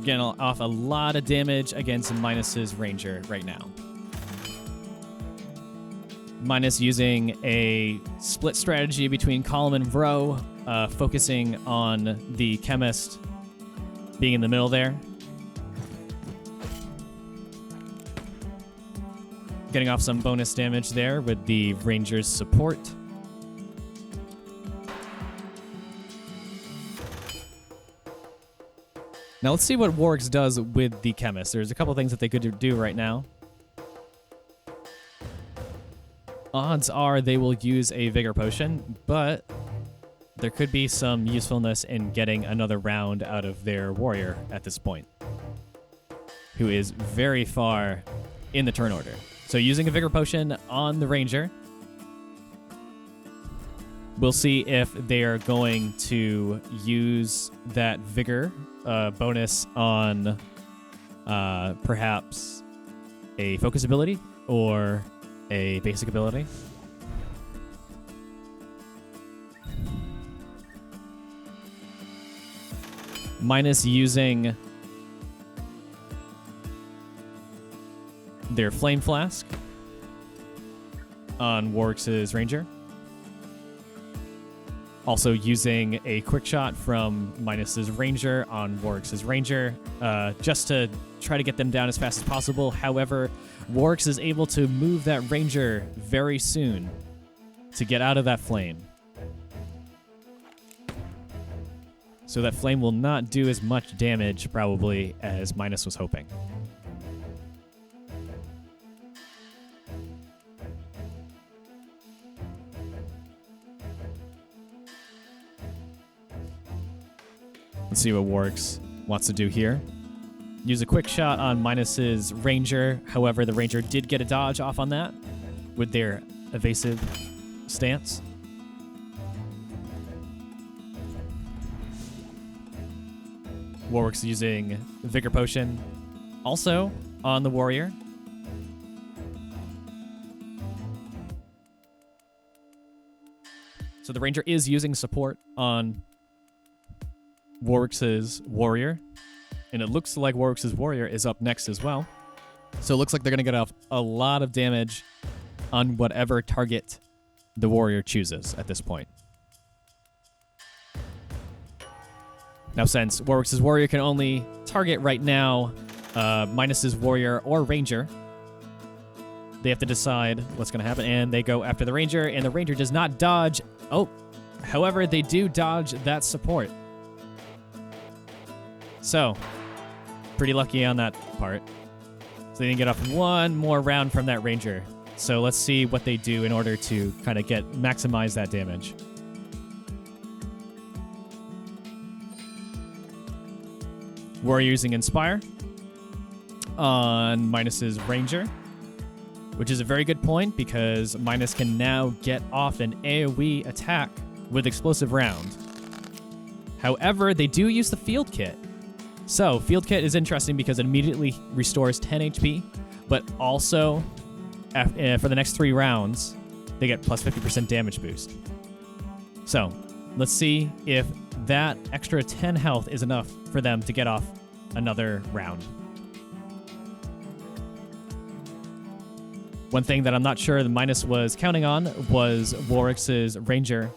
Getting off a lot of damage against Minus's Ranger right now. Minus using a split strategy between column and row, focusing on the Chemist being in the middle there. Getting off some bonus damage there with the Ranger's support. Now let's see what Warx does with the Chemist. There's a couple things that they could do right now. Odds are they will use a Vigor Potion, but there could be some usefulness in getting another round out of their Warrior at this point, who is very far in the turn order. So using a Vigor Potion on the Ranger. We'll see if they are going to use that Vigor bonus on perhaps a focus ability or a basic ability. Minus using their Flame Flask on Warx's Ranger. Also using a quick shot from Minus's Ranger on Warx's Ranger, just to try to get them down as fast as possible. However, Warx is able to move that Ranger very soon to get out of that flame. So that flame will not do as much damage, probably, as Minus was hoping. Let's see what Warx wants to do here. Use a quick shot on Minus's Ranger. However, the Ranger did get a dodge off on that with their evasive stance. Warwick's using Vigor Potion also on the warrior. So the ranger is using support on Warwick's warrior. And it looks like Warwick's warrior is up next as well. So it looks like they're going to get off a lot of damage on whatever target the warrior chooses at this point. Now, since Warwick's warrior can only target right now Minus's warrior or ranger, they have to decide what's going to happen, and they go after the ranger, and the ranger does not dodge. Oh, however, they do dodge that support. So, pretty lucky on that part. So they didn't get off one more round from that ranger. So let's see what they do in order to kind of maximize that damage. Warrior using Inspire on Minus's ranger, which is a very good point because Minus can now get off an AoE attack with Explosive Round. However, they do use the Field Kit. So, Field Kit is interesting because it immediately restores 10 HP, but also, for the next 3 rounds, they get plus 50% damage boost. So, let's see if that extra 10 health is enough for them to get off another round. One thing that I'm not sure the Minus was counting on was Warwick's ranger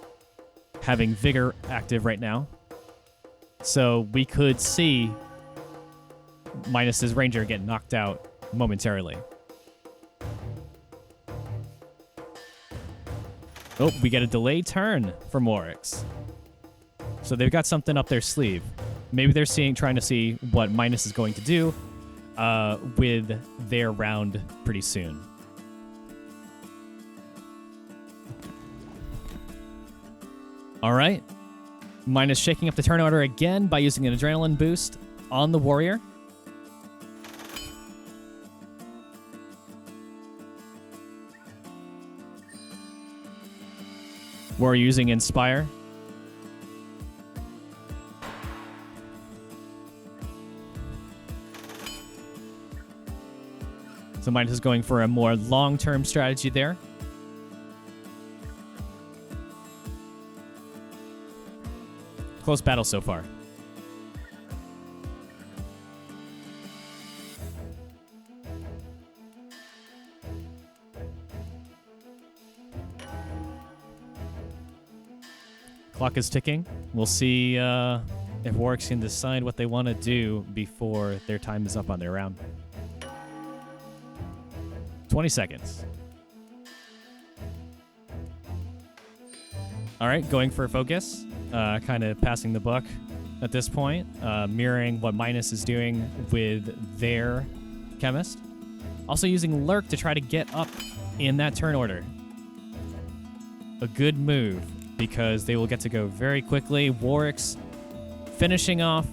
having Vigor active right now. So we could see Minus's ranger get knocked out momentarily. Oh, we get a delayed turn from Warwick's. So they've got something up their sleeve. Maybe they're trying to see what Minus is going to do with their round pretty soon. All right. Minus shaking up the turn order again by using an adrenaline boost on the warrior. Warrior using Inspire. So Minus is going for a more long-term strategy there. Close battle so far. Clock is ticking. We'll see if Warwick can decide what they want to do before their time is up on their round. 20 seconds. All right, going for a focus. Kind of passing the buck at this point, mirroring what Minus is doing with their chemist. Also using Lurk to try to get up in that turn order. A good move because they will get to go very quickly. Warwick's finishing off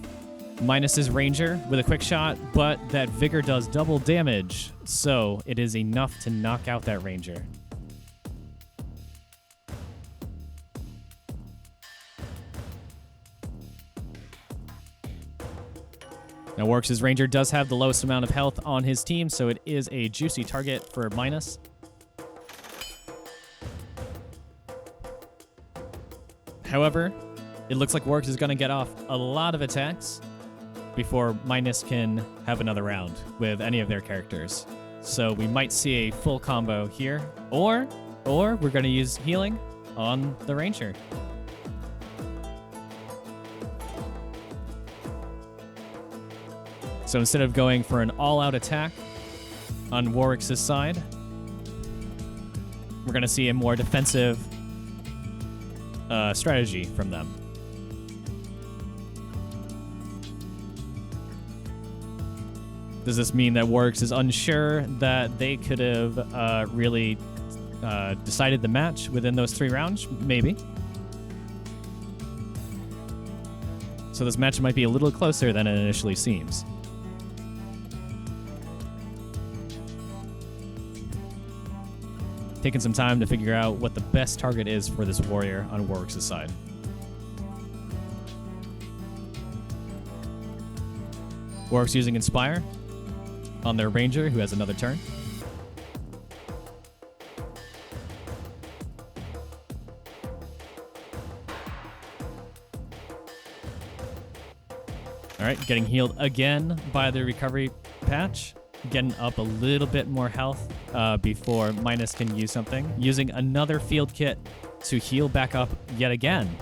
Minus's ranger with a quick shot, but that Vigor does double damage, so it is enough to knock out that ranger. Now, Warwick's ranger does have the lowest amount of health on his team, so it is a juicy target for Minus. However, it looks like Warwick's is going to get off a lot of attacks before Minus can have another round with any of their characters. So we might see a full combo here, or we're going to use healing on the ranger. So instead of going for an all-out attack on Warwick's side, we're going to see a more defensive strategy from them. Does this mean that Warwick's is unsure that they could have really decided the match within those 3 rounds? Maybe. So this match might be a little closer than it initially seems. Taking some time to figure out what the best target is for this warrior on Warwick's side. Warwick's using Inspire on their Ranger, who has another turn. All right, getting healed again by the recovery patch. Getting up a little bit more health before Minus can use something. Using another field kit to heal back up yet again.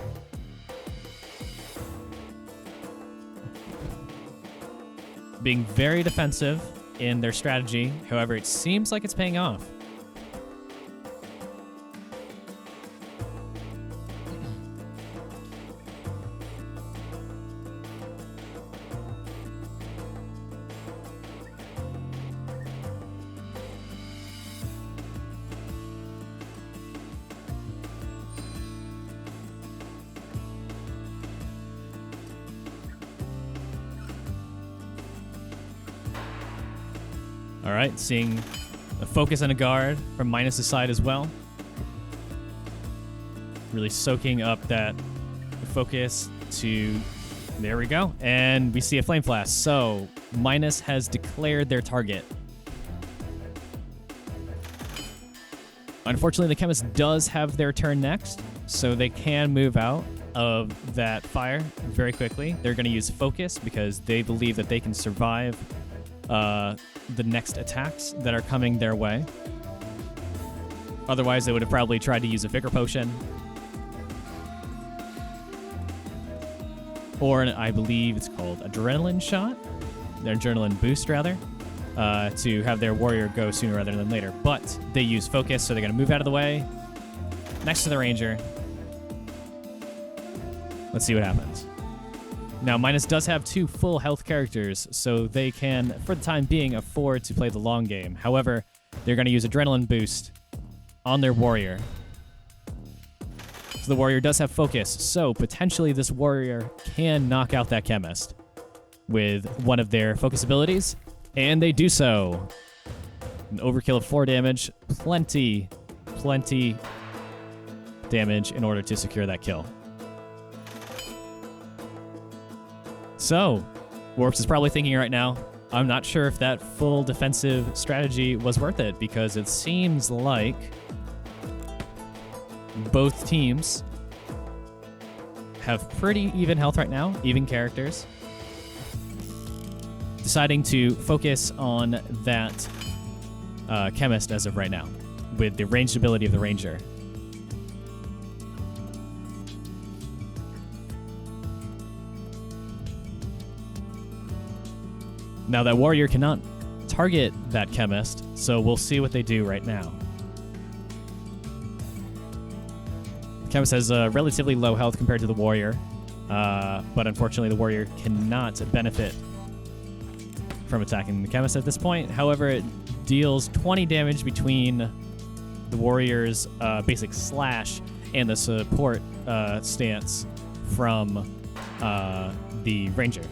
Being very defensive in their strategy. However, it seems like it's paying off. All right, seeing a focus and a guard from Minus's side as well. Really soaking up that focus to... There we go. And we see a Flame Flask. So Minus has declared their target. Unfortunately, the Chemist does have their turn next, so they can move out of that fire very quickly. They're going to use Focus because they believe that they can survive the next attacks that are coming their way. Otherwise, they would have probably tried to use a Vigor Potion. Or I believe it's called Adrenaline Shot. Their Adrenaline Boost, rather. To have their warrior go sooner rather than later. But they use Focus, so they're going to move out of the way. Next to the Ranger. Let's see what happens. Now, Minus does have 2 full health characters, so they can, for the time being, afford to play the long game. However, they're going to use Adrenaline Boost on their warrior. So the warrior does have Focus, so potentially this warrior can knock out that Chemist with one of their Focus abilities, and they do so. An overkill of 4 damage, plenty damage in order to secure that kill. So, Warps is probably thinking right now, I'm not sure if that full defensive strategy was worth it, because it seems like both teams have pretty even health right now, even characters. Deciding to focus on that Chemist as of right now, with the ranged ability of the Ranger. Now that warrior cannot target that Chemist, so we'll see what they do right now. The Chemist has relatively low health compared to the warrior, but unfortunately the warrior cannot benefit from attacking the Chemist at this point. However, it deals 20 damage between the warrior's basic slash and the support stance from the Ranger.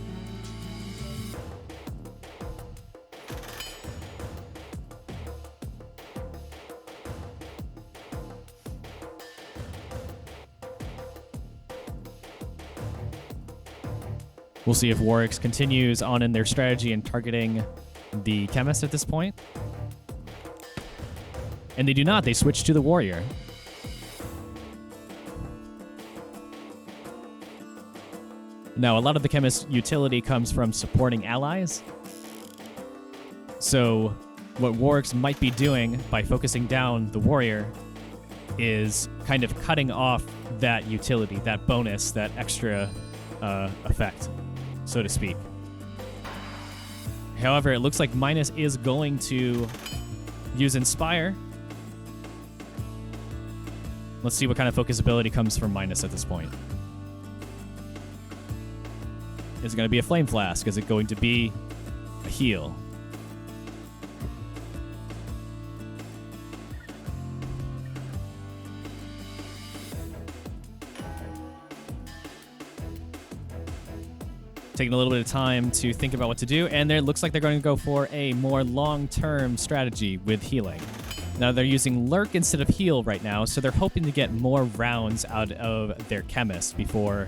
We'll see if Warwick's continues on in their strategy and targeting the Chemist at this point. And they do not. They switch to the warrior. Now, a lot of the Chemist's utility comes from supporting allies. So what Warwick's might be doing by focusing down the warrior is kind of cutting off that utility, that bonus, that extra effect, so to speak. However, it looks like Minus is going to use Inspire. Let's see what kind of focus ability comes from Minus at this point. Is it going to be a Flame Flask? Is it going to be a heal? Taking a little bit of time to think about what to do, and it looks like they're going to go for a more long-term strategy with healing. Now, they're using Lurk instead of Heal right now, so they're hoping to get more rounds out of their Chemist before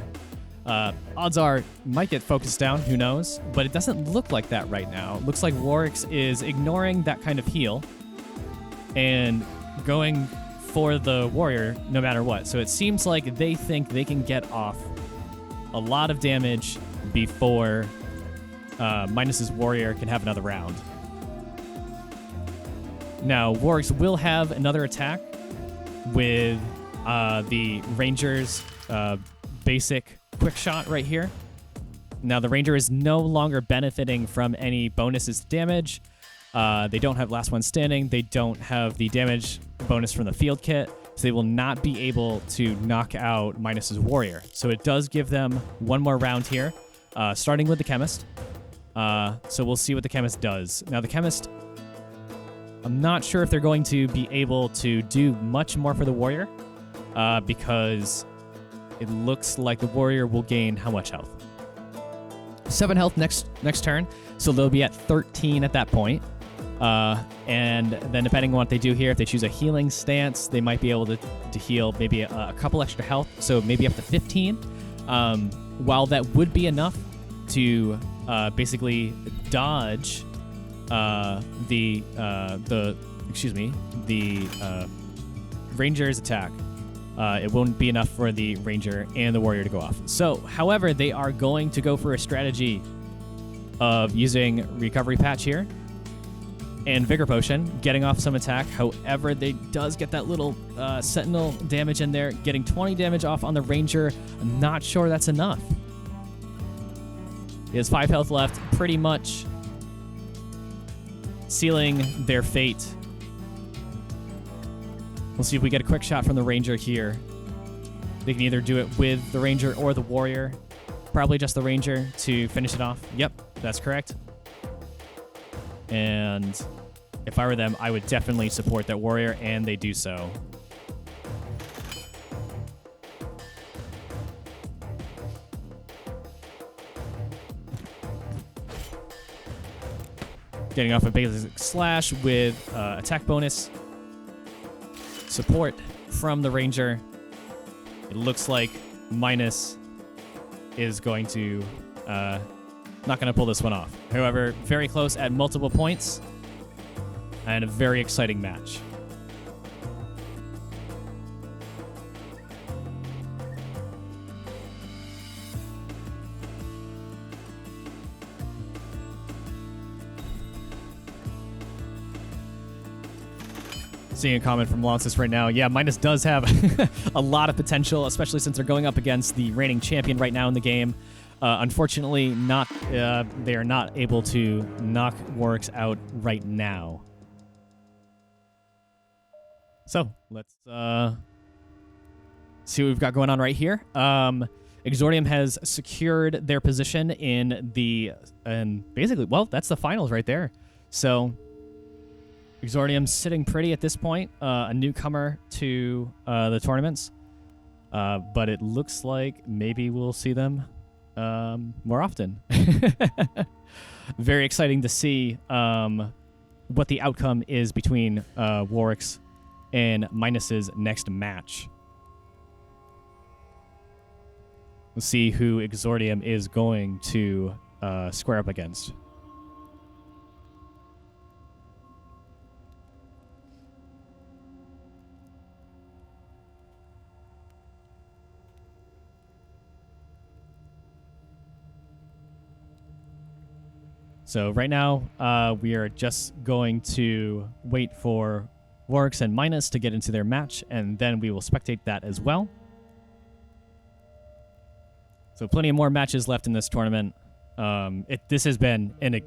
Odds are might get focused down, who knows? But it doesn't look like that right now. It looks like Warwick's is ignoring that kind of heal and going for the warrior no matter what. So it seems like they think they can get off a lot of damage before Minus's warrior can have another round. Now, Warwick's will have another attack with the Ranger's basic quick shot right here. Now, the Ranger is no longer benefiting from any bonuses to damage. They don't have last one standing. They don't have the damage bonus from the field kit. So they will not be able to knock out Minus's warrior. So it does give them one more round here, starting with the Chemist. So we'll see what the Chemist does. Now, the Chemist, I'm not sure if they're going to be able to do much more for the warrior, because it looks like the warrior will gain how much health? 7 health next turn, so they'll be at 13 at that point. And then depending on what they do here, if they choose a healing stance, they might be able to heal maybe a couple extra health, so maybe up to 15. While that would be enough to basically dodge the Ranger's attack, it won't be enough for the Ranger and the Warrior to go off. So, however, they are going to go for a strategy of using Recovery Patch here and Vigor Potion, getting off some attack. However, they does get that little Sentinel damage in there, getting 20 damage off on the Ranger. I'm not sure that's enough. He has 5 health left, pretty much sealing their fate. We'll see if we get a quick shot from the Ranger here. They can either do it with the Ranger or the Warrior. Probably just the Ranger to finish it off. Yep, that's correct. And if I were them, I would definitely support that Warrior, and they do so. Getting off a basic slash with attack bonus. Support from the Ranger. It looks like Minus is going to not going to pull this one off. However, very close at multiple points and a very exciting match. Seeing a comment from Lances right now. Yeah, Minus does have a lot of potential, especially since they're going up against the reigning champion right now in the game. Unfortunately, they are not able to knock Warwick's out right now. So let's see what we've got going on right here. Exordium has secured their position in and basically, well, that's the finals right there. So Exordium's sitting pretty at this point, a newcomer to the tournaments, but it looks like maybe we'll see them more often. Very exciting to see what the outcome is between Warwick's and Minus's next match. We'll see who Exordium is going to square up against. So right now, we are just going to wait for Warwick's and Minus to get into their match, and then we will spectate that as well. So plenty of more matches left in this tournament. This has been an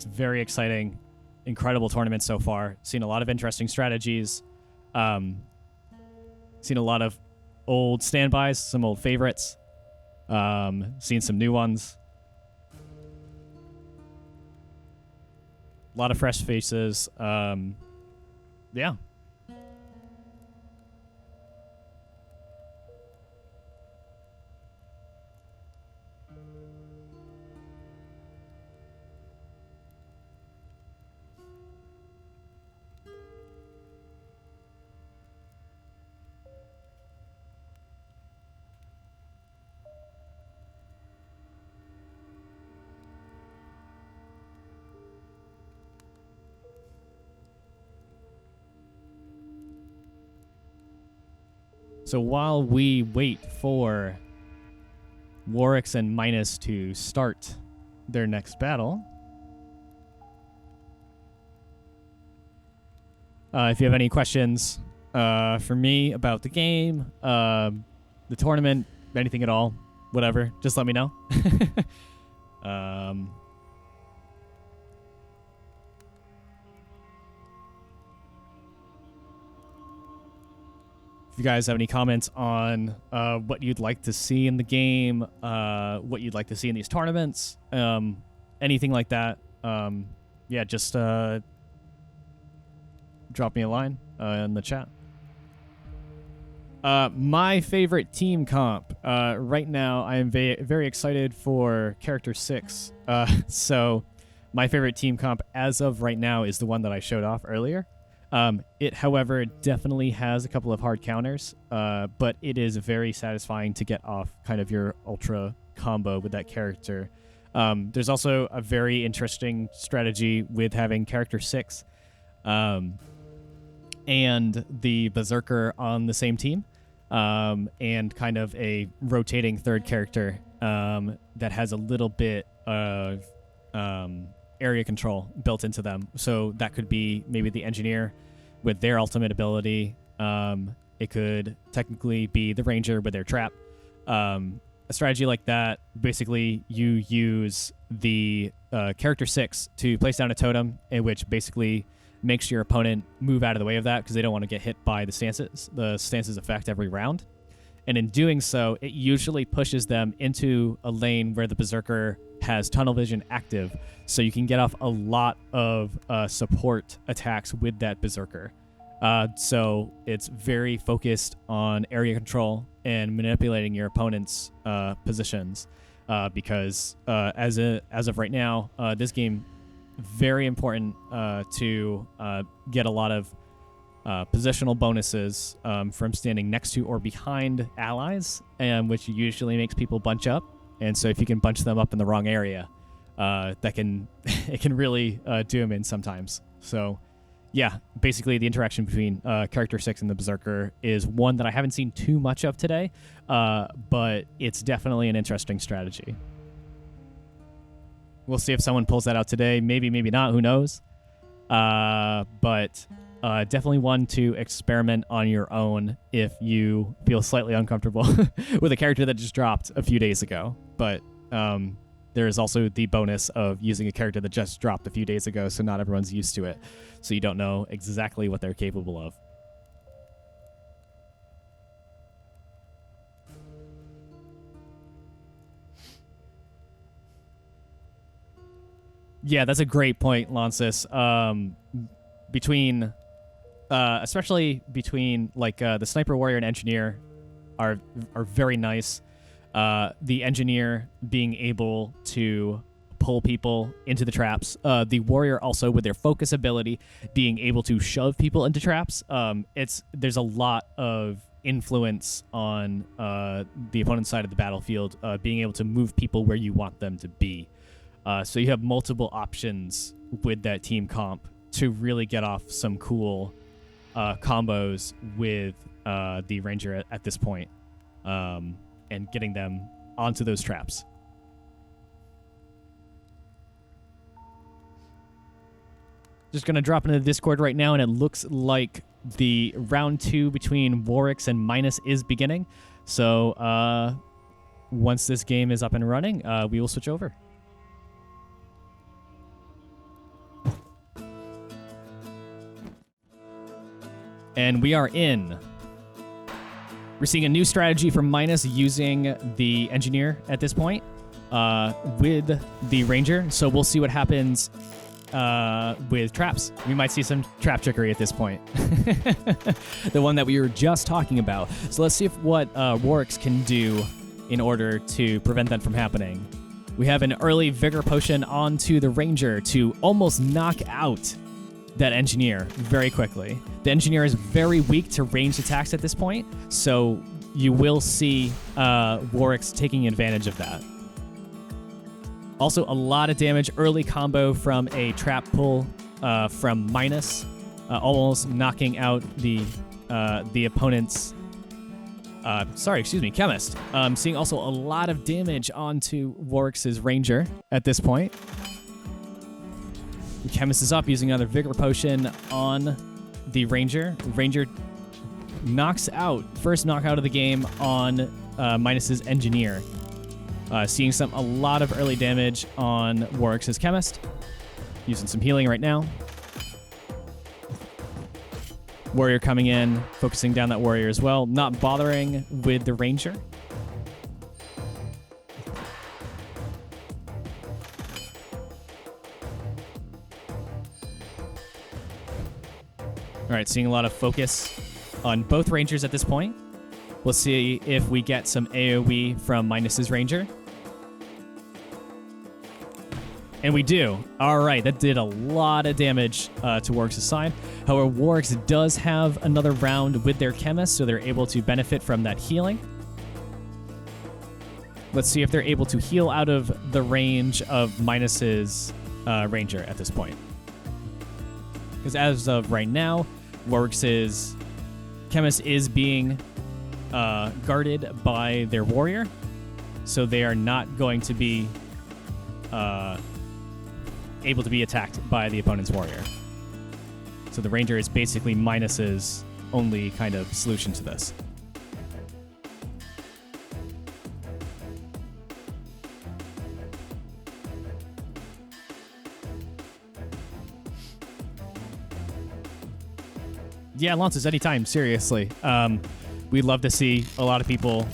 very exciting, incredible tournament so far. Seen a lot of interesting strategies. Seen a lot of old standbys, some old favorites. Seen some new ones. A lot of fresh faces. Yeah. So while we wait for Warwick's and Minus to start their next battle, if you have any questions for me about the game, the tournament, anything at all, whatever, just let me know. If you guys have any comments on what you'd like to see in the game, what you'd like to see in these tournaments, anything like that, yeah, just drop me a line in the chat. My favorite team comp right now, I am very excited for Character 6. So my favorite team comp as of right now is the one that I showed off earlier. It, however, definitely has a couple of hard counters, but it is very satisfying to get off kind of your ultra combo with that character. There's also a very interesting strategy with having Character 6 and the Berserker on the same team, and kind of a rotating third character that has a little bit of area control built into them. So that could be maybe the Engineer with their ultimate ability. It could technically be the Ranger with their trap. A strategy like that, basically you use the Character 6 to place down a totem, in which basically makes your opponent move out of the way of that because they don't want to get hit by the stances. The stances effect every round. And in doing so, it usually pushes them into a lane where the Berserker has tunnel vision active, so you can get off a lot of support attacks with that Berserker. So it's very focused on area control and manipulating your opponent's positions, because as of right now, this game, very important to get a lot of positional bonuses from standing next to or behind allies, and which usually makes people bunch up. And so if you can bunch them up in the wrong area, it can really do them in sometimes. So yeah, basically the interaction between Character 6 and the Berserker is one that I haven't seen too much of today, but it's definitely an interesting strategy. We'll see if someone pulls that out today. Maybe, maybe not. Who knows? But definitely one to experiment on your own if you feel slightly uncomfortable with a character that just dropped a few days ago. But there is also the bonus of using a character that just dropped a few days ago, so not everyone's used to it. So you don't know exactly what they're capable of. Yeah, that's a great point, Lancis. Especially between like the Sniper Warrior and Engineer are very nice. The Engineer being able to pull people into the traps. The Warrior also with their focus ability being able to shove people into traps. There's a lot of influence on the opponent's side of the battlefield, being able to move people where you want them to be. So you have multiple options with that team comp to really get off some cool combos with the Ranger at this point, and getting them onto those traps. Just going to drop into the Discord right now, and it looks like the round 2 between Warwick's and Minus is beginning. So once this game is up and running, we will switch over. And we are in. We're seeing a new strategy from Minus using the Engineer at this point with the Ranger. So we'll see what happens with traps. We might see some trap trickery at this point. The one that we were just talking about. So let's see what Warwick's can do in order to prevent that from happening. We have an early Vigor Potion onto the Ranger to almost knock out that Engineer very quickly. The Engineer is very weak to ranged attacks at this point, so you will see Warwick's taking advantage of that. Also, a lot of damage early combo from a trap pull from Minus, almost knocking out the opponent's Chemist. Seeing also a lot of damage onto Warwick's Ranger at this point. Chemist is up using another Vigor Potion on the Ranger. Ranger knocks out, first knockout of the game on Minus's Engineer. Seeing a lot of early damage on Warwick's Chemist. Using some healing right now. Warrior coming in, focusing down that Warrior as well. Not bothering with the Ranger. All right, seeing a lot of focus on both Rangers at this point. We'll see if we get some AoE from Minus's Ranger. And we do. All right, that did a lot of damage to Warwick's side. However, Warwick's does have another round with their Chemist, so they're able to benefit from that healing. Let's see if they're able to heal out of the range of Minus's Ranger at this point. Because as of right now, Warwick's Chemist is being guarded by their Warrior, so they are not going to be able to be attacked by the opponent's Warrior. So the Ranger is basically Minus's only kind of solution to this. Yeah, Lances, anytime, seriously. We'd love to see a lot of people.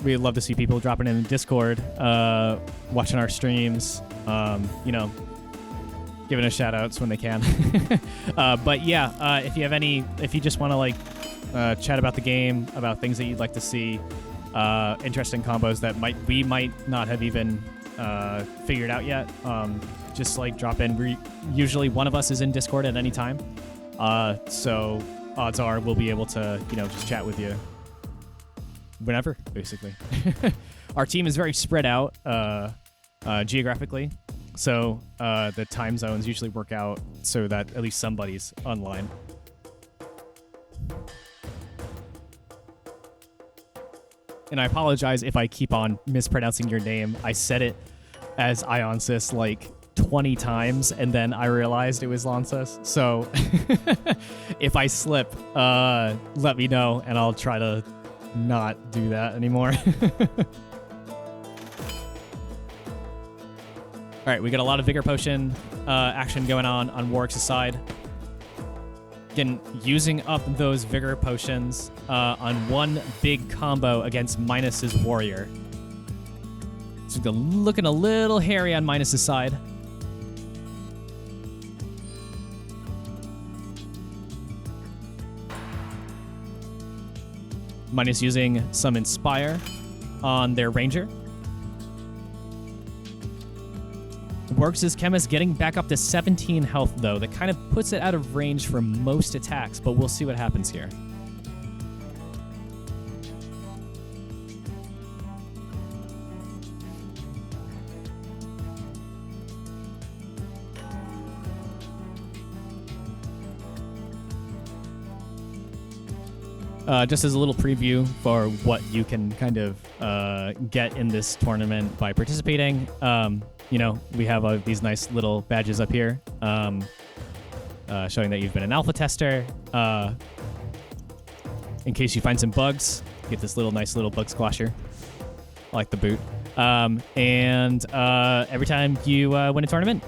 We'd love to see people dropping in the Discord, watching our streams, giving us shout-outs when they can. But yeah, if you just want to chat about the game, about things that you'd like to see, interesting combos that we might not have even figured out yet, just drop in. Usually one of us is in Discord at any time. So odds are we'll be able to, just chat with you whenever, basically. Our team is very spread out geographically, so the time zones usually work out so that at least somebody's online. And I apologize if I keep on mispronouncing your name. I said it as Ionsis 20 times, and then I realized it was Lances. So if I slip, let me know, and I'll try to not do that anymore. All right, we got a lot of Vigor Potion action going on Warwick's side. Again, using up those Vigor Potions on one big combo against Minus's Warrior. So looking a little hairy on Minus's side. Minus using some Inspire on their Ranger. Warwick's Chemist getting back up to 17 health, though. That kind of puts it out of range for most attacks, but we'll see what happens here. Just as a little preview for what you can kind of get in this tournament by participating, we have these nice little badges up here showing that you've been an alpha tester. In case you find some bugs, you get this nice little bug squasher. I like the boot. And every time you win a tournament,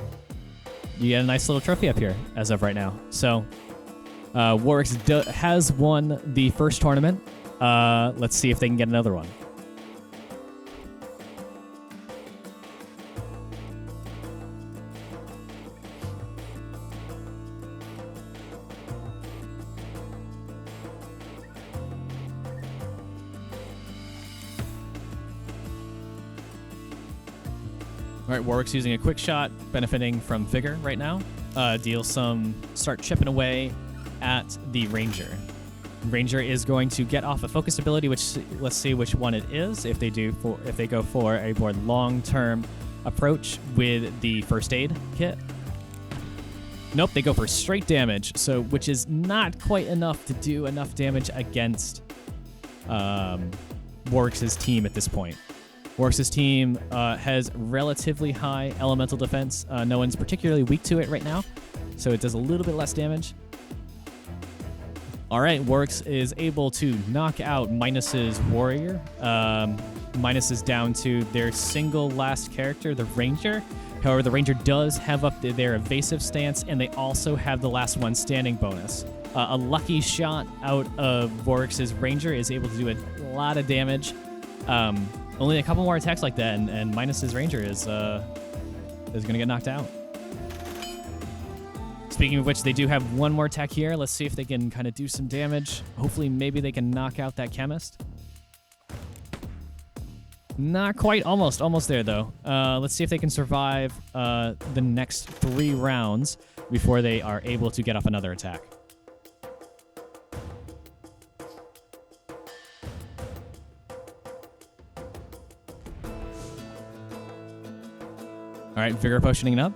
you get a nice little trophy up here as of right now. So Warwick's has won the first tournament. Let's see if they can get another one. All right, Warwick's using a quick shot, benefiting from Vigor right now. Start chipping away at the Ranger. Ranger is going to get off a focused ability, which let's see which one it is. If they go for a more long-term approach with the first aid kit. Nope, they go for straight damage, which is not quite enough to do enough damage against Warwick's team at this point. Warwick's team has relatively high elemental defense. No one's particularly weak to it right now, so it does a little bit less damage. All right, Warwick's is able to knock out Minus's warrior. Minus is down to their single last character, the ranger. However, the ranger does have up their evasive stance, and they also have the last one standing bonus. A lucky shot out of Warwick's ranger is able to do a lot of damage. Only a couple more attacks like that, and Minus's ranger is going to get knocked out. Speaking of which, they do have one more attack here. Let's see if they can kind of do some damage. Hopefully, maybe they can knock out that chemist. Not quite. Almost there, though. Let's see if they can survive the next 3 rounds before they are able to get off another attack. All right, Vigor Potioning it up.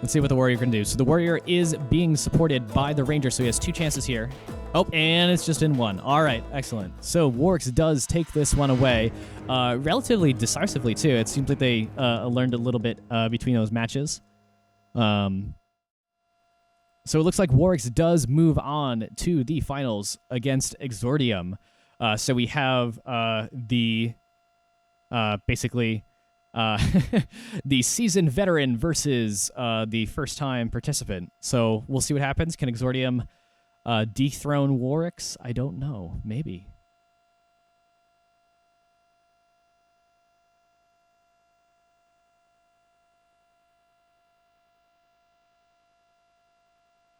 Let's see what the warrior can do. So the warrior is being supported by the ranger, so he has 2 chances here. Oh, and it's just in 1. All right, excellent. So Warwick's does take this one away relatively decisively, too. It seems like they learned a little bit between those matches. So it looks like Warwick's does move on to the finals against Exordium. So we have basically the seasoned veteran versus the first-time participant. So we'll see what happens. Can Exordium dethrone Warwick's? I don't know. Maybe.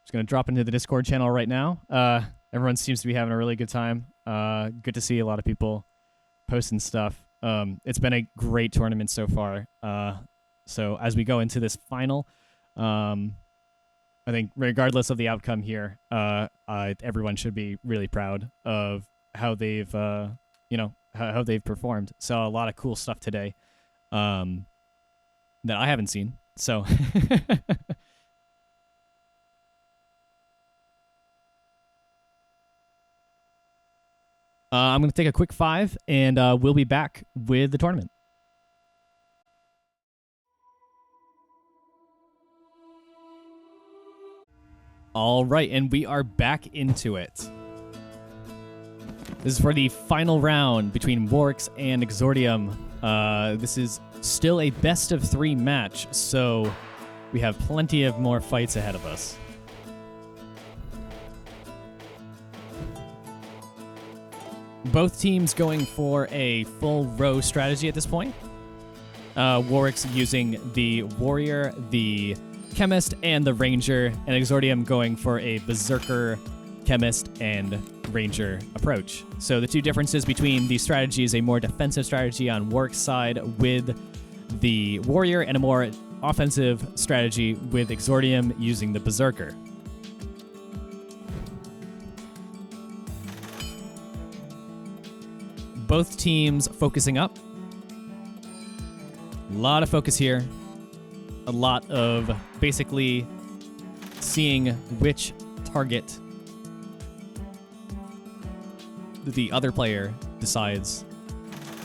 Just going to drop into the Discord channel right now. Everyone seems to be having a really good time. Good to see a lot of people posting stuff. It's been a great tournament so far. So as we go into this final, I think regardless of the outcome here, everyone should be really proud of how they've, how they've performed. Saw a lot of cool stuff today that I haven't seen. So. I'm going to take a quick 5, and we'll be back with the tournament. All right, and we are back into it. This is for the final round between Warwick's and Exordium. This is still a best-of-3 match, so we have plenty of more fights ahead of us. Both teams going for a full row strategy at this point. Warwick's using the warrior, the chemist, and the ranger, and Exordium going for a berserker, chemist, and ranger approach. So the 2 differences between these strategies: a more defensive strategy on Warwick's side with the warrior, and a more offensive strategy with Exordium using the berserker. Both teams focusing up. A lot of focus here. A lot of basically seeing which target the other player decides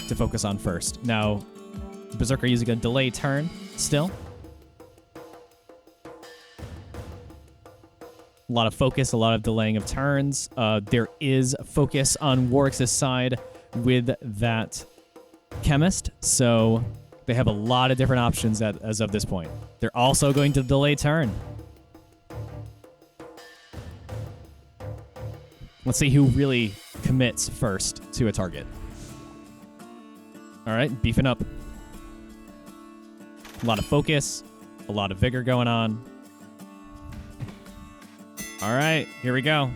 to focus on first. Now, Berserker using a delay turn still. A lot of focus, a lot of delaying of turns. There is focus on Warwick's side with that chemist, so they have a lot of different options as of this point. They're also going to delay turn. Let's see who really commits first to a target. All right, beefing up. A lot of focus, a lot of vigor going on. All right, here we go.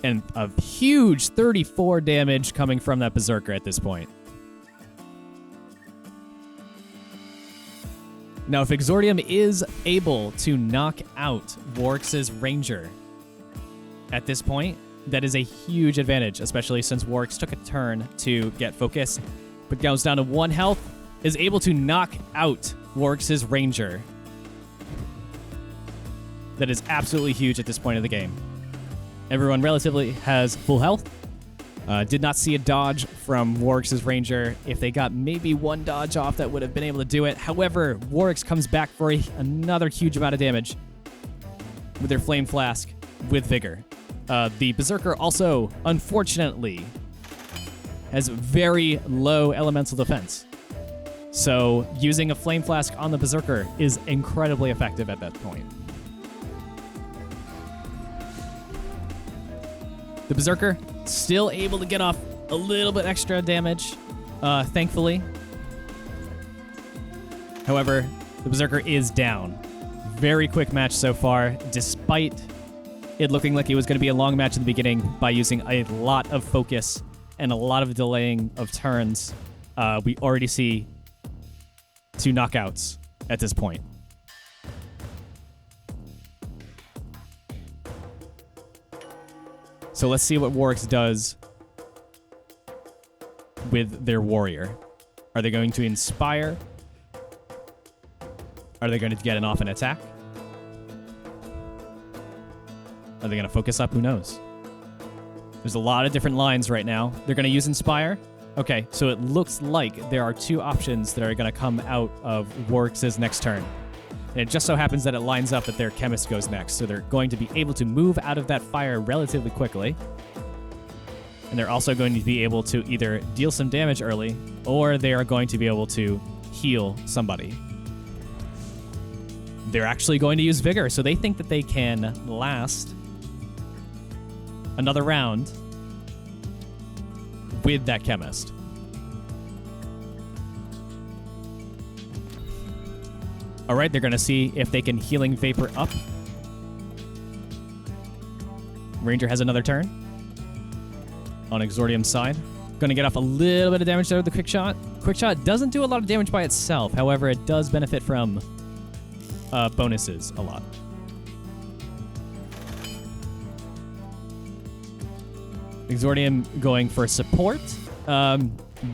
And a huge 34 damage coming from that Berserker at this point. Now, if Exordium is able to knock out Warwick's Ranger at this point, that is a huge advantage, especially since Warwick's took a turn to get focus, but goes down to 1 health, is able to knock out Warwick's Ranger. that is absolutely huge at this point of the game. Everyone relatively has full health. Did not see a dodge from Warwick's Ranger. If they got maybe one dodge off, that would have been able to do it. However, Warwick's comes back for another huge amount of damage with their Flame Flask with Vigor. The Berserker also, unfortunately, has very low elemental defense. So using a Flame Flask on the Berserker is incredibly effective at that point. The Berserker still able to get off a little bit extra damage, thankfully. However, the Berserker is down. Very quick match so far, despite it looking like it was going to be a long match in the beginning by using a lot of focus and a lot of delaying of turns. We already see 2 knockouts at this point. So let's see what Warwick's does with their warrior. Are they going to inspire? Are they going to get an attack? Are they going to focus up? Who knows? There's a lot of different lines right now. They're going to use inspire. Okay, so it looks like there are 2 options that are going to come out of Warwick's next turn. And it just so happens that it lines up that their chemist goes next. So they're going to be able to move out of that fire relatively quickly. And they're also going to be able to either deal some damage early, or they are going to be able to heal somebody. They're actually going to use Vigor, so they think that they can last another round with that chemist. All right, they're going to see if they can Healing Vapor up. Ranger has another turn on Exordium's side. Going to get off a little bit of damage there with the Quick Shot. Quick Shot doesn't do a lot of damage by itself. However, it does benefit from bonuses a lot. Exordium going for support. There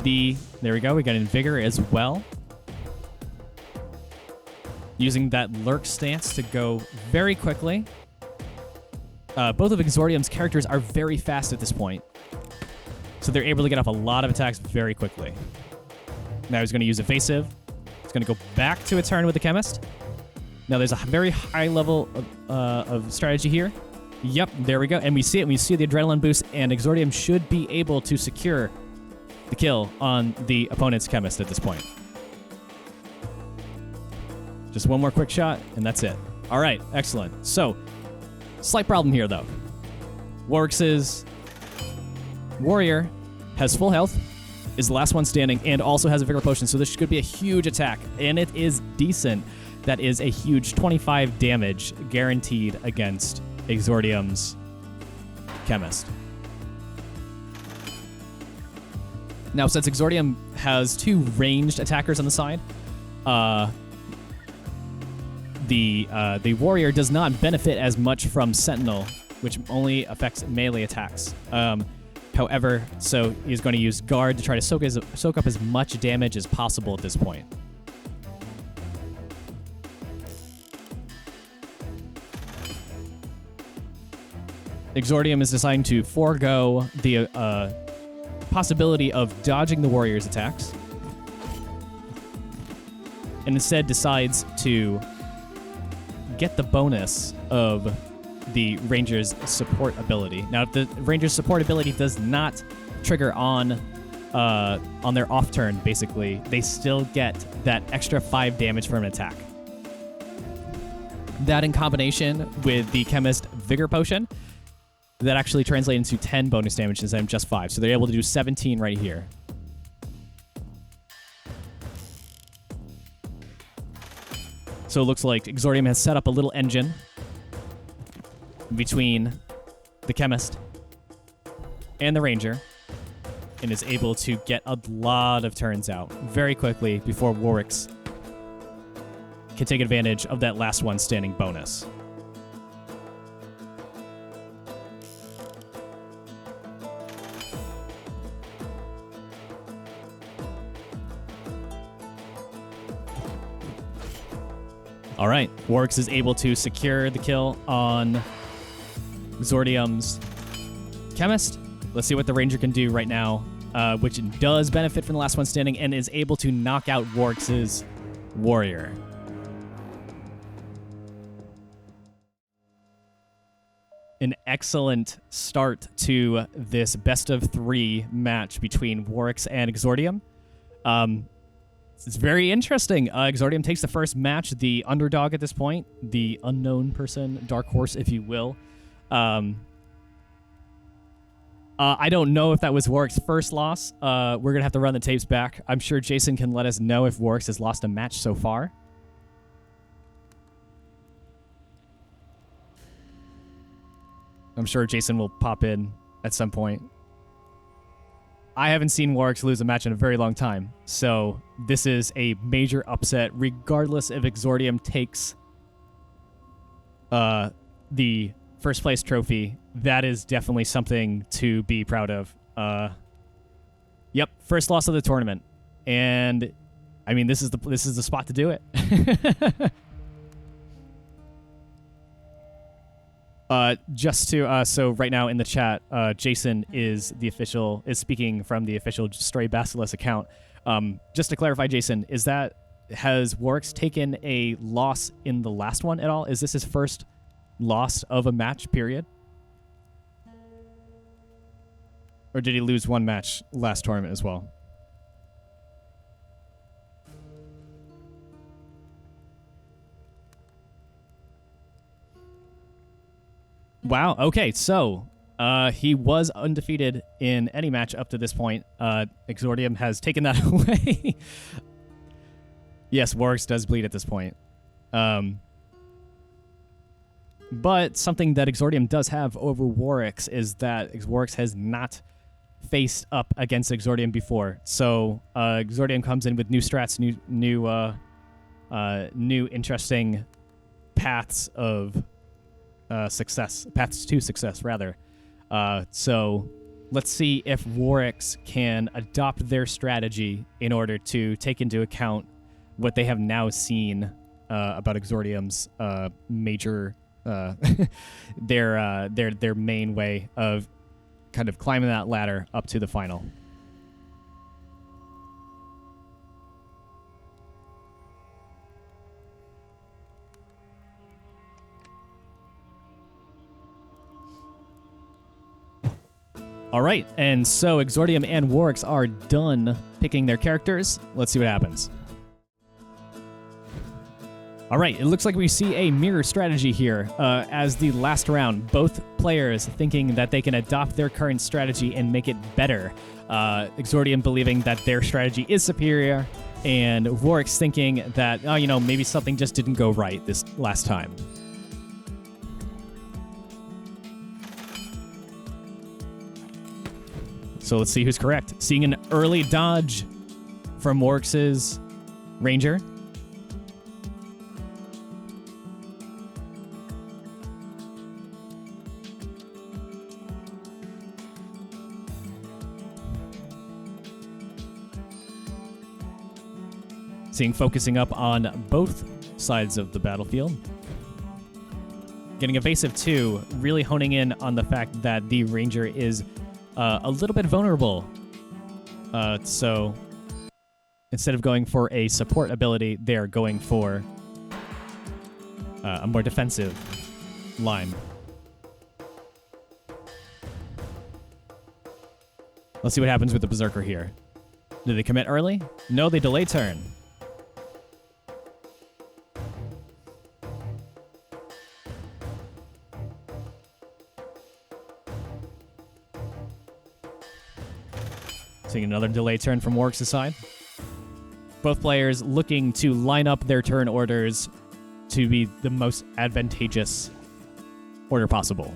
we go. We got Vigor as well. Using that lurk stance to go very quickly. Both of Exordium's characters are very fast at this point. So they're able to get off a lot of attacks very quickly. Now he's going to use Evasive. He's going to go back to a turn with the Chemist. Now there's a very high level of strategy here. Yep, there we go. And we see it. We see the Adrenaline boost, and Exordium should be able to secure the kill on the opponent's Chemist at this point. Just one more quick shot, and that's it. All right, excellent. So, slight problem here, though. Warwick's warrior has full health, is the last one standing, and also has a Vigor Potion, so this could be a huge attack, and it is decent. That is a huge 25 damage guaranteed against Exordium's Chemist. Now, since Exordium has 2 ranged attackers on the side, the warrior does not benefit as much from Sentinel, which only affects melee attacks. However, so he's going to use Guard to try to soak up as much damage as possible at this point. Exordium is deciding to forego the possibility of dodging the warrior's attacks, and instead decides to get the bonus of the Ranger's support ability. Now, if the Ranger's support ability does not trigger on their off turn, basically, they still get that extra 5 damage from an attack. That in combination with the Chemist Vigor Potion, that actually translates into 10 bonus damage instead of just 5. So they're able to do 17 right here. So it looks like Exordium has set up a little engine between the Chemist and the Ranger and is able to get a lot of turns out very quickly before Warwick's can take advantage of that last one standing bonus. All right, Warx is able to secure the kill on Exordium's Chemist. Let's see what the Ranger can do right now, which does benefit from the last one standing and is able to knock out Warx's Warrior. An excellent start to this best-of-3 match between Warx and Exordium. It's very interesting. Exordium takes the first match, the underdog at this point, the unknown person, dark horse, if you will. I don't know if that was Warwick's first loss. We're going to have to run the tapes back. I'm sure Jason can let us know if Warwick has lost a match so far. I'm sure Jason will pop in at some point. I haven't seen Warwick lose a match in a very long time, so this is a major upset, regardless if Exordium takes the first place trophy. That is definitely something to be proud of. Yep, first loss of the tournament, and I mean this is the spot to do it. So right now in the chat, Jason is speaking from the official Stray Basilisk account. Just to clarify, Jason, has Warwick taken a loss in the last one at all? Is this his first loss of a match, period? Or did he lose one match last tournament as well? Wow, okay, so he was undefeated in any match up to this point. Exordium has taken that away. Yes, Warwick does bleed at this point. But something that Exordium does have over Warwick is that Warwick has not faced up against Exordium before. So Exordium comes in with new strats, new interesting paths of paths to success, rather. So let's see if Warwick can adopt their strategy in order to take into account what they have now seen about Exordium's major, their main way of kind of climbing that ladder up to the final. All right, and so Exordium and Warwick are done picking their characters. Let's see what happens. All right, it looks like we see a mirror strategy here as the last round. Both players thinking that they can adopt their current strategy and make it better. Exordium believing that their strategy is superior, and Warwick thinking that, maybe something just didn't go right this last time. So let's see who's correct. Seeing an early dodge from Warwick's Ranger. Seeing focusing up on both sides of the battlefield. Getting evasive too, really honing in on the fact that the Ranger is a little bit vulnerable. So instead of going for a support ability, they're going for a more defensive line. Let's see what happens with the Berserker here. Do they commit early? No, they delay turn. Seeing another delay turn from Warwick's side. Both players looking to line up their turn orders to be the most advantageous order possible.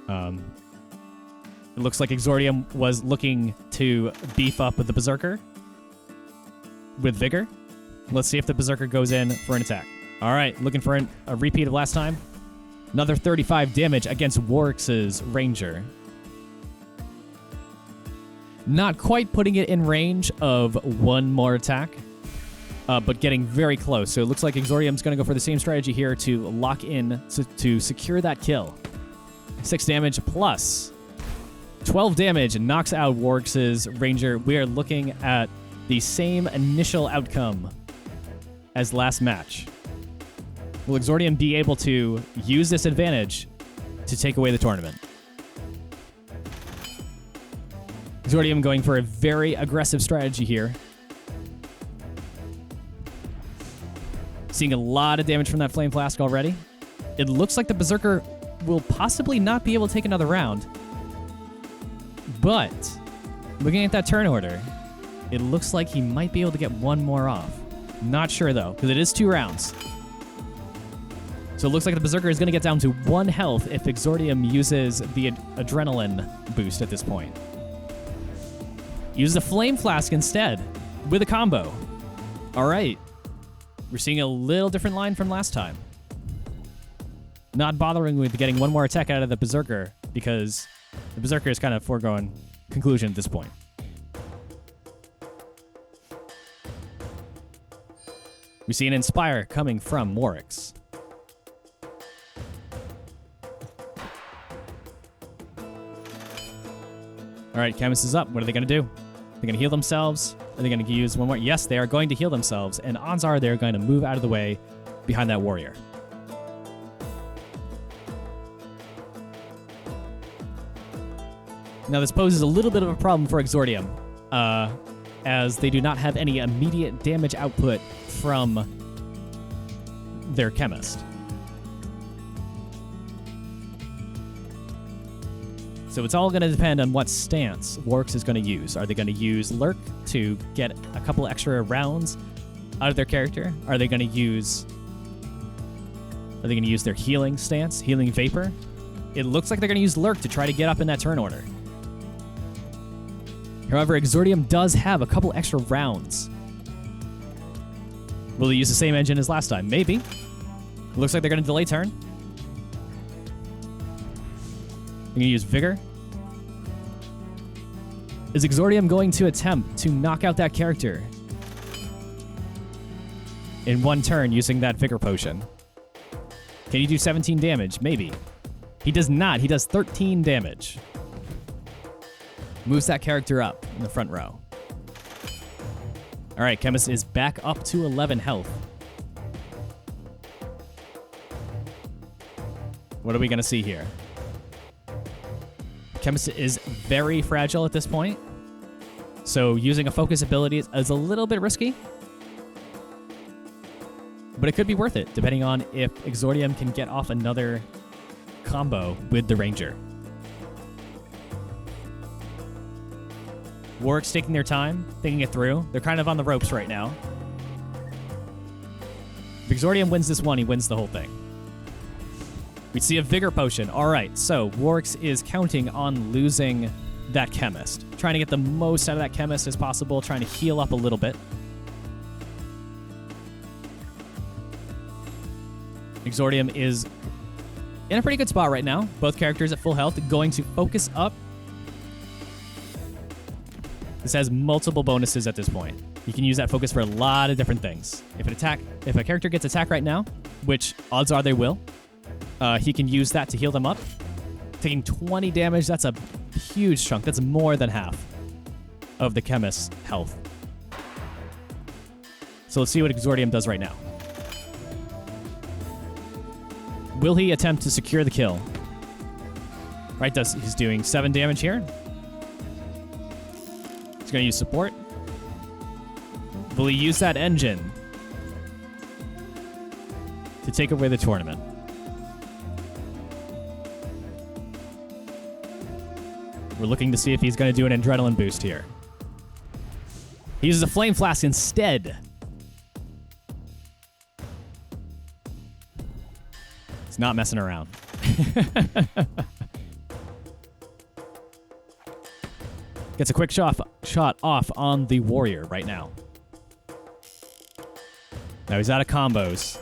It looks like Exordium was looking to beef up with the Berserker with vigor. Let's see if the Berserker goes in for an attack. All right, looking for a repeat of last time. Another 35 damage against Warwick's Ranger. Not quite putting it in range of one more attack. but getting very close. So it looks like Exordium's going to go for the same strategy here to lock in to secure that kill. 6 damage plus 12 damage and knocks out Warwick's Ranger. We are looking at the same initial outcome as last match. Will Exordium be able to use this advantage to take away the tournament? Exordium going for a very aggressive strategy here. Seeing a lot of damage from that Flame Flask already. It looks like the Berserker will possibly not be able to take another round. But looking at that turn order, it looks like he might be able to get one more off. Not sure though, because it is 2 rounds. So it looks like the Berserker is going to get down to 1 health if Exordium uses the Adrenaline boost at this point. Use the Flame Flask instead with a combo. All right. We're seeing a little different line from last time. Not bothering with getting one more attack out of the Berserker because the Berserker is kind of foregone conclusion at this point. We see an Inspire coming from Warwick's. All right, Chemist is up. What are they going to do? They're going to heal themselves. Are they going to use one more? Yes, they are going to heal themselves, and odds are they're going to move out of the way behind that warrior. Now, this poses a little bit of a problem for Exordium, as they do not have any immediate damage output from their Chemist. So it's all going to depend on what stance Warwick's is going to use. Are they going to use Lurk to get a couple extra rounds out of their character? Are they going to use their healing stance, healing vapor? It looks like they're going to use Lurk to try to get up in that turn order. However, Exordium does have a couple extra rounds. Will they use the same engine as last time? Maybe. It looks like they're going to delay turn. They're going to use Vigor. Is Exordium going to attempt to knock out that character in one turn using that Vigor Potion? Can he do 17 damage? Maybe. He does not. He does 13 damage. Moves that character up in the front row. All right, Chemist is back up to 11 health. What are we going to see here? Chemist is very fragile at this point, so using a focus ability is a little bit risky, but it could be worth it depending on if Exordium can get off another combo with the Ranger. Warwick's taking their time, thinking it through. They're kind of on the ropes right now. If Exordium wins this one, he wins the whole thing. We see a Vigor Potion. All right, so Warwick's is counting on losing that Chemist. Trying to get the most out of that Chemist as possible, trying to heal up a little bit. Exordium is in a pretty good spot right now. Both characters at full health, going to focus up. This has multiple bonuses at this point. You can use that focus for a lot of different things. If a character gets attacked right now, which odds are they will, he can use that to heal them up. Taking 20 damage, that's a huge chunk. That's more than half of the Chemist's health. So let's see what Exordium does right now. Will he attempt to secure the kill? Right, he's doing 7 damage here. He's going to use support. Will he use that engine to take away the tournament? We're looking to see if he's going to do an adrenaline boost here. He uses a Flame Flask instead. He's not messing around. Gets a quick shot off on the warrior right now. Now he's out of combos.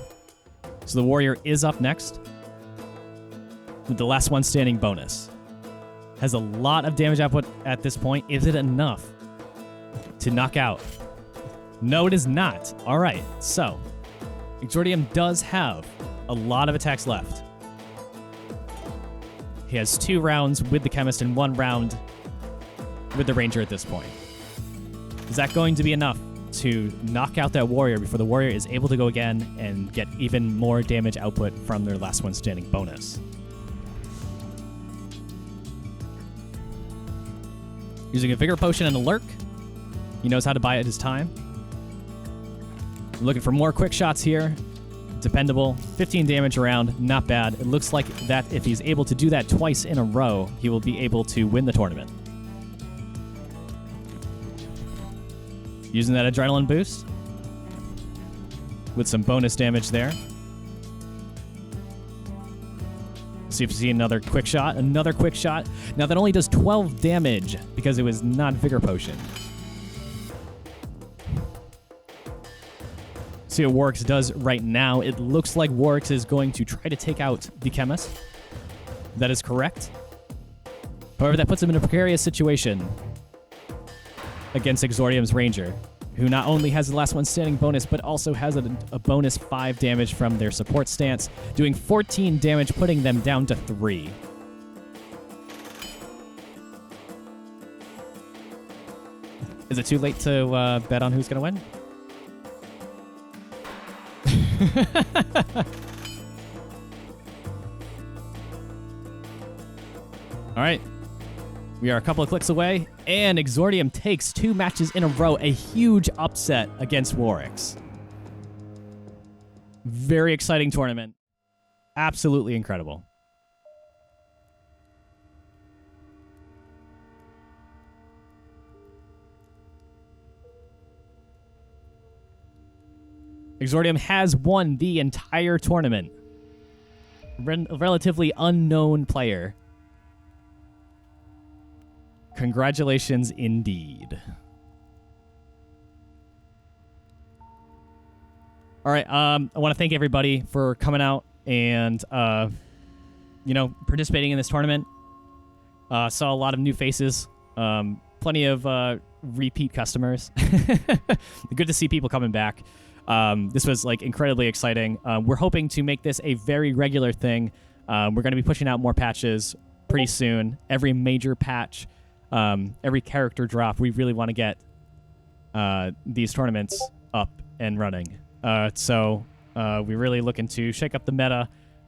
So the warrior is up next with the last one standing bonus. Has a lot of damage output at this point. Is it enough to knock out No, it is not. All right, so Exordium does have a lot of attacks left. He has 2 rounds with the Chemist and 1 round with the Ranger at this point. Is that going to be enough to knock out that Warrior before the Warrior is able to go again and get even more damage output from their last one standing bonus? Using a Vigor Potion and a Lurk. He knows how to buy it his time. Looking for more quick shots here. Dependable. 15 damage around. Not bad. It looks like that if he's able to do that twice in a row, he will be able to win the tournament. Using that adrenaline boost. With some bonus damage there. See if you see another quick shot. Another quick shot. Now that only does 12 damage because it was not Vigor Potion. See what Warwick's does right now. It looks like Warwick's is going to try to take out the Chemist. That is correct. However, that puts him in a precarious situation against Exordium's Ranger, who not only has the last one standing bonus, but also has a bonus 5 damage from their support stance, doing 14 damage, putting them down to 3. Is it too late to bet on who's going to win? All right. We are a couple of clicks away, and Exordium takes 2 matches in a row, a huge upset against Warwick's. Very exciting tournament. Absolutely incredible. Exordium has won the entire tournament. A relatively unknown player. Congratulations indeed. All right, I want to thank everybody for coming out and, participating in this tournament. Saw a lot of new faces, plenty of repeat customers. Good to see people coming back. This was incredibly exciting. We're hoping to make this a very regular thing. We're going to be pushing out more patches pretty soon. Every major patch. Every character drop, we really want to get these tournaments up and running. So we're really looking to shake up the meta.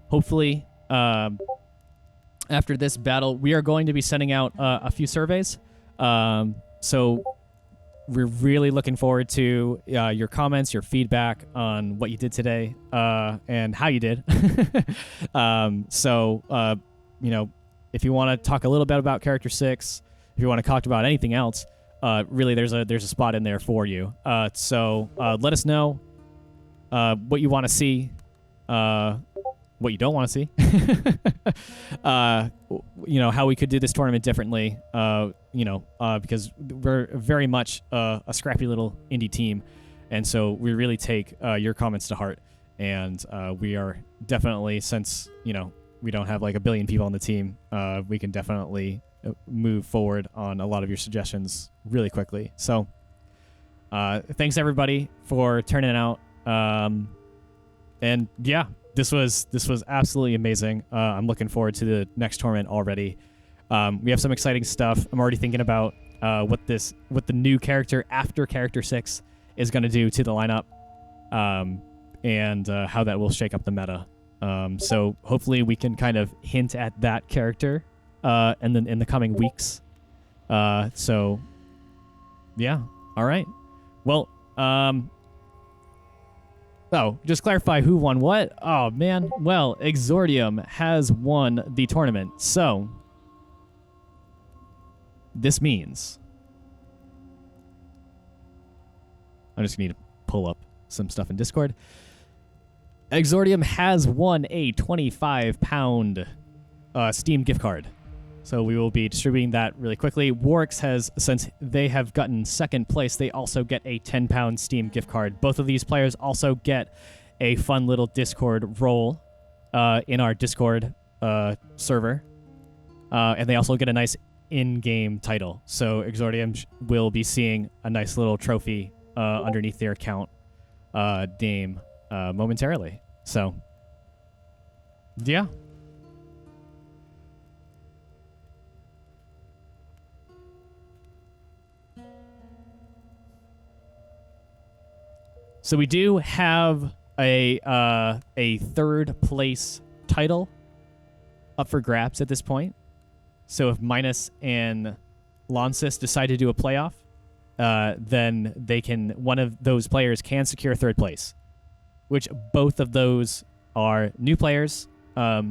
Hopefully, after this battle, we are going to be sending out a few surveys. So we're really looking forward to your comments, your feedback on what you did today and how you did. If you want to talk a little bit about Character 6, if you want to talk about anything else, really there's a spot in there for you. So let us know what you want to see, what you don't want to see. How we could do this tournament differently. Because we're very much a scrappy little indie team, and so we really take your comments to heart. And we are definitely, since we don't have a billion people on the team, we can definitely move forward on a lot of your suggestions really quickly. So thanks everybody for turning out. And yeah, this was absolutely amazing. I'm looking forward to the next tournament already. We have some exciting stuff. I'm already thinking about what the new character after Character 6 is going to do to the lineup, and how that will shake up the meta. So hopefully we can kind of hint at that character and then in the coming weeks. So yeah. All right. Well, just clarify who won what. Oh man. Well, Exordium has won the tournament. So this means I'm just gonna need to pull up some stuff in Discord. Exordium has won a 25-pound Steam gift card. So we will be distributing that really quickly. Warwick's has, since they have gotten second place, they also get a 10-pound Steam gift card. Both of these players also get a fun little Discord role in our Discord server. And they also get a nice in-game title. So Exordium will be seeing a nice little trophy underneath their account name momentarily. So, yeah. So we do have a third place title up for grabs at this point. So if Minus and Lonsys decide to do a playoff, then one of those players can secure third place, which both of those are new players, but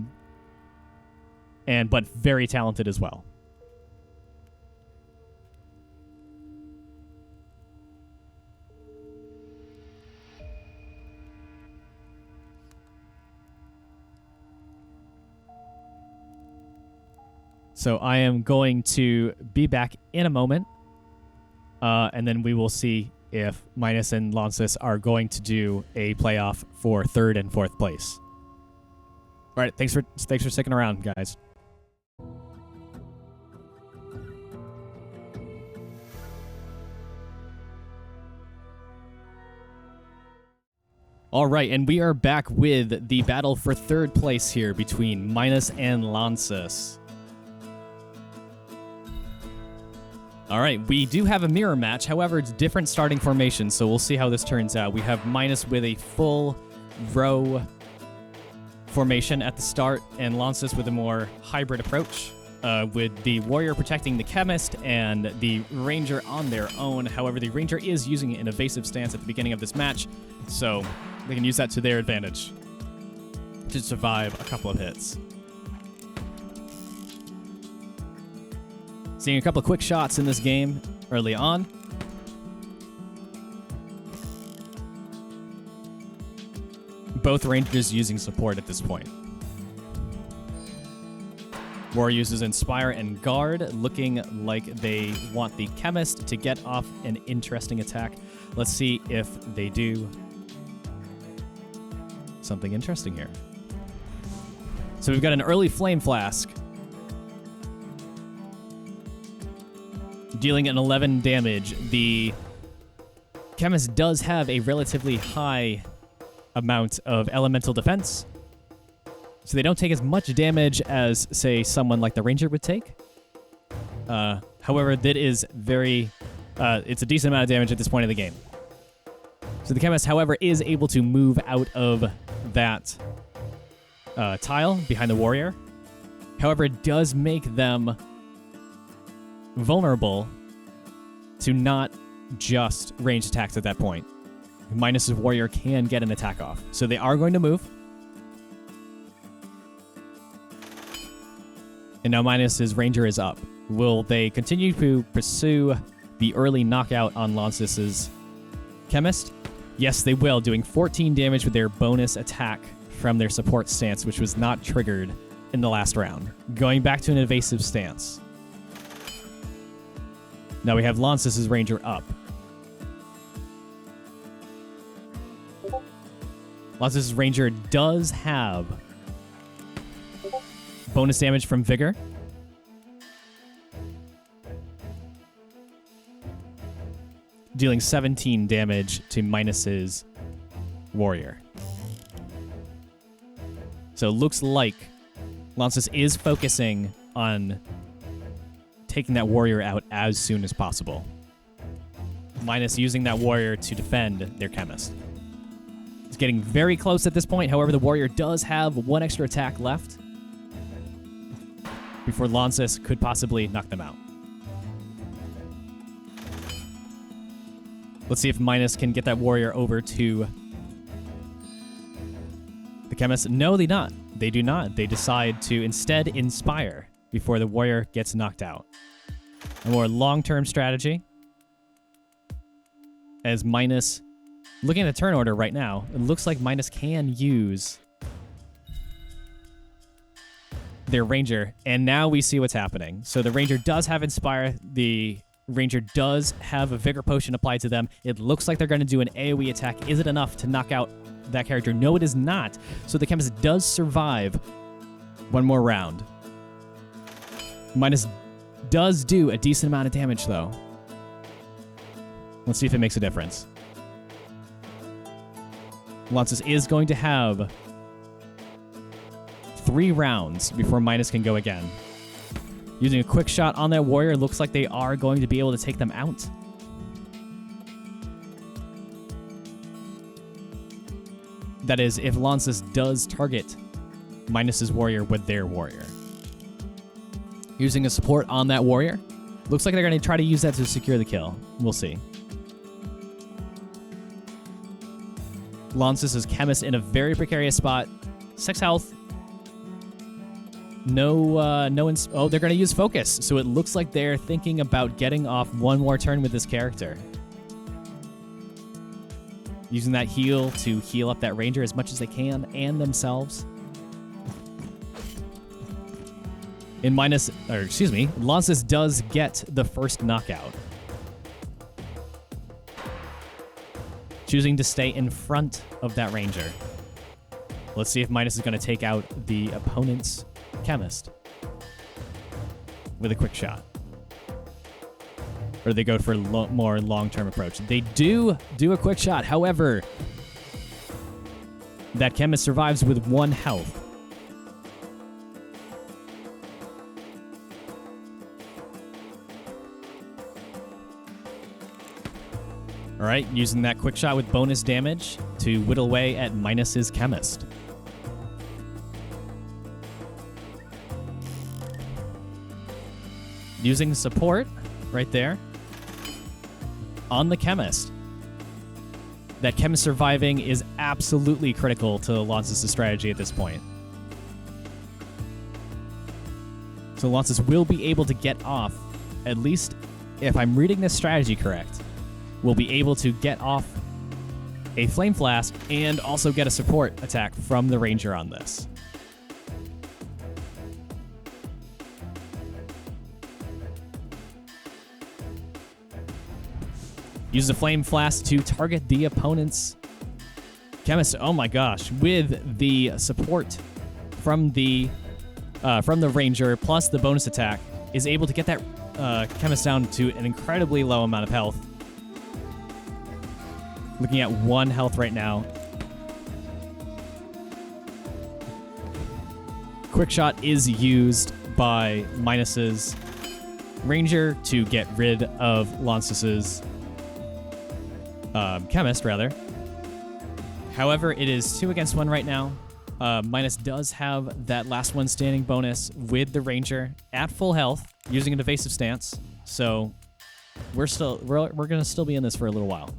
very talented as well. So I am going to be back in a moment, and then we will see if Minus and Lonsys are going to do a playoff for third and fourth place. All right, thanks for sticking around, guys. All right, and we are back with the battle for third place here between Minus and Lonsys. All right, we do have a mirror match. However, it's different starting formation, so we'll see how this turns out. We have Minus with a full row formation at the start, and Lonsys with a more hybrid approach, with the warrior protecting the chemist and the ranger on their own. However, the ranger is using an evasive stance at the beginning of this match, so they can use that to their advantage to survive a couple of hits. Seeing a couple of quick shots in this game early on. Both rangers using support at this point. Warrior uses Inspire and Guard, looking like they want the chemist to get off an interesting attack. Let's see if they do something interesting here. So we've got an early Flame Flask, dealing an 11 damage. The chemist does have a relatively high amount of elemental defense, so they don't take as much damage as, say, someone like the ranger would take. However, that is it's a decent amount of damage at this point of the game. So the chemist, however, is able to move out of that tile behind the warrior. However, it does make them vulnerable to not just ranged attacks at that point. Minus's warrior can get an attack off, so they are going to move. And now Minus's ranger is up. Will they continue to pursue the early knockout on Lonsys's chemist? Yes, they will, doing 14 damage with their bonus attack from their support stance, which was not triggered in the last round. Going back to an evasive stance. Now we have Lonsys's ranger up. Lonsys's ranger does have bonus damage from Vigor. Dealing 17 damage to Minus's warrior. So it looks like Lonsys is focusing on taking that warrior out as soon as possible. Minus using that warrior to defend their chemist. It's getting very close at this point. However, the warrior does have one extra attack left before Lonsys could possibly knock them out. Let's see if Minus can get that warrior over to the chemist. No, they not. They do not. They decide to instead Inspire before the warrior gets knocked out. A more long-term strategy. As Minus, looking at the turn order right now, it looks like Minus can use their ranger, and now we see what's happening. So the ranger does have Inspire. The ranger does have a Vigor Potion applied to them. It looks like they're going to do an AoE attack. Is it enough to knock out that character? No, it is not. So the chemist does survive one more round. Minus does do a decent amount of damage, though. Let's see if it makes a difference. Lances is going to have 3 rounds before Minus can go again. Using a quick shot on that warrior, looks like they are going to be able to take them out. That is, if Lances does target Minus's warrior with their warrior. Using a support on that warrior. Looks like they're going to try to use that to secure the kill. We'll see. Lances is Chemist in a very precarious spot. 6 health. Oh, they're going to use Focus. So it looks like they're thinking about getting off one more turn with this character. Using that heal to heal up that Ranger as much as they can and themselves. Lances does get the first knockout. Choosing to stay in front of that Ranger. Let's see if Minus is going to take out the opponent's Chemist with a quick shot. Or they go for a more long-term approach. They do a quick shot. However, that Chemist survives with 1 health. All right, using that quick shot with bonus damage to whittle away at Minus's Chemist. Using support right there on the Chemist. That Chemist surviving is absolutely critical to Lances' strategy at this point. So Lances will be able to get off, at least if I'm reading this strategy correct, will be able to get off a Flame Flask and also get a support attack from the Ranger on this. Use the Flame Flask to target the opponent's Chemist. Oh my gosh, with the support from the Ranger plus the bonus attack, is able to get that Chemist down to an incredibly low amount of health. Looking at 1 health right now. Quick shot is used by Minus's Ranger to get rid of Lances' Chemist, rather. However, it is 2 against 1 right now. Minus does have that last one standing bonus with the Ranger at full health, using an evasive stance. So we're gonna still be in this for a little while.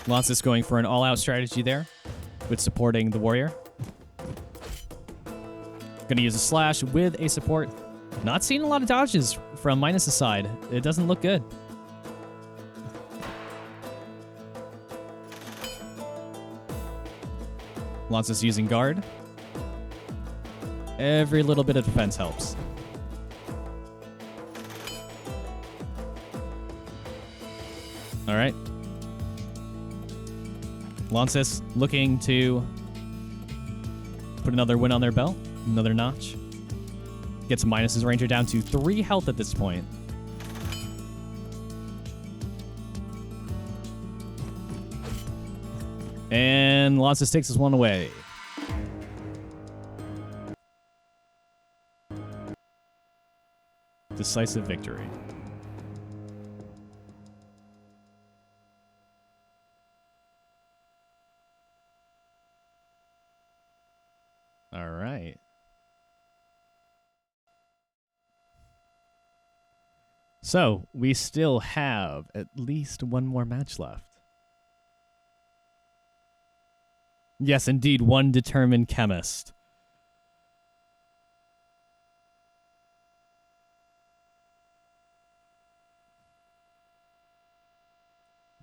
Lances going for an all-out strategy there with supporting the warrior. Gonna use a slash with a support. Not seeing a lot of dodges from Minus's side. It doesn't look good. Lances using guard. Every little bit of defense helps. All right. Lances looking to put another win on their belt. Another notch. Gets Minus's Ranger down to 3 health at this point. And Lances takes this one away. Decisive victory. All right. So, we still have at least 1 more match left. Yes, indeed, 1 determined Chemist.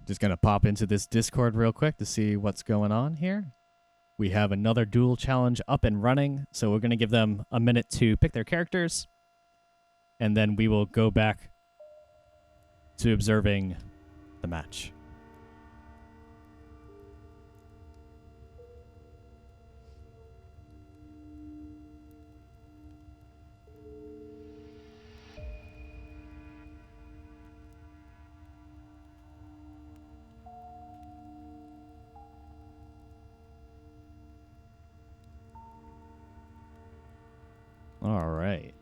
Just going to pop into this Discord real quick to see what's going on here. We have another duel challenge up and running, so we're going to give them a minute to pick their characters, and then we will go back to observing the match. All right.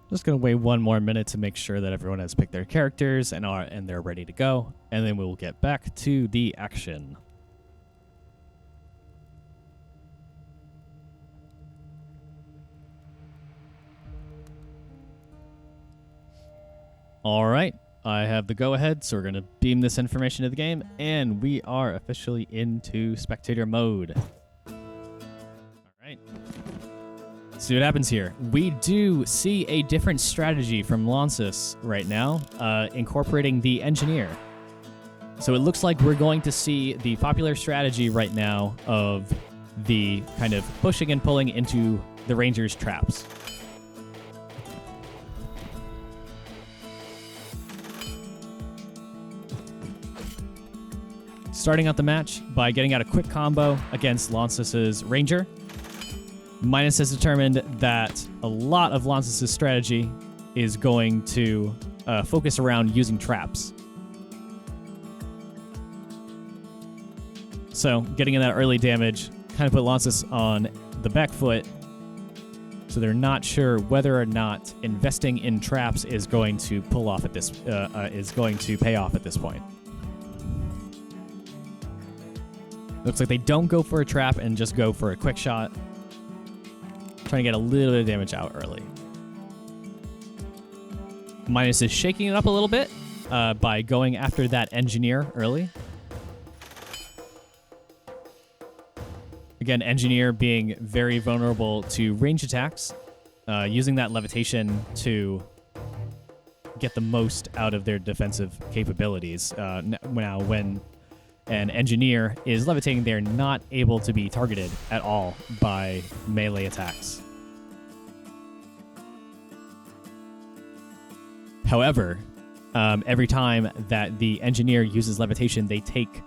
Just gonna wait one more minute to make sure that everyone has picked their characters and they're ready to go, and then we'll get back to the action. All right, I have the go-ahead, so we're gonna beam this information to the game, and we are officially into Spectator Mode. All right. See what happens here. We do see a different strategy from Lances right now, incorporating the engineer. So it looks like we're going to see the popular strategy right now of the kind of pushing and pulling into the Ranger's traps. Starting out the match by getting out a quick combo against Lances' Ranger. Minus has determined that a lot of Lances' strategy is going to focus around using traps. So, getting in that early damage kind of put Lances on the back foot, so they're not sure whether or not investing in traps is going to pull off at this is going to pay off at this point. Looks like they don't go for a trap and just go for a quick shot. Trying to get a little bit of damage out early. Minus is shaking it up a little bit by going after that engineer early. Again, engineer being very vulnerable to range attacks, using that levitation to get the most out of their defensive capabilities. Now, when an engineer is levitating, they're not able to be targeted at all by melee attacks. However, every time that the engineer uses levitation, they take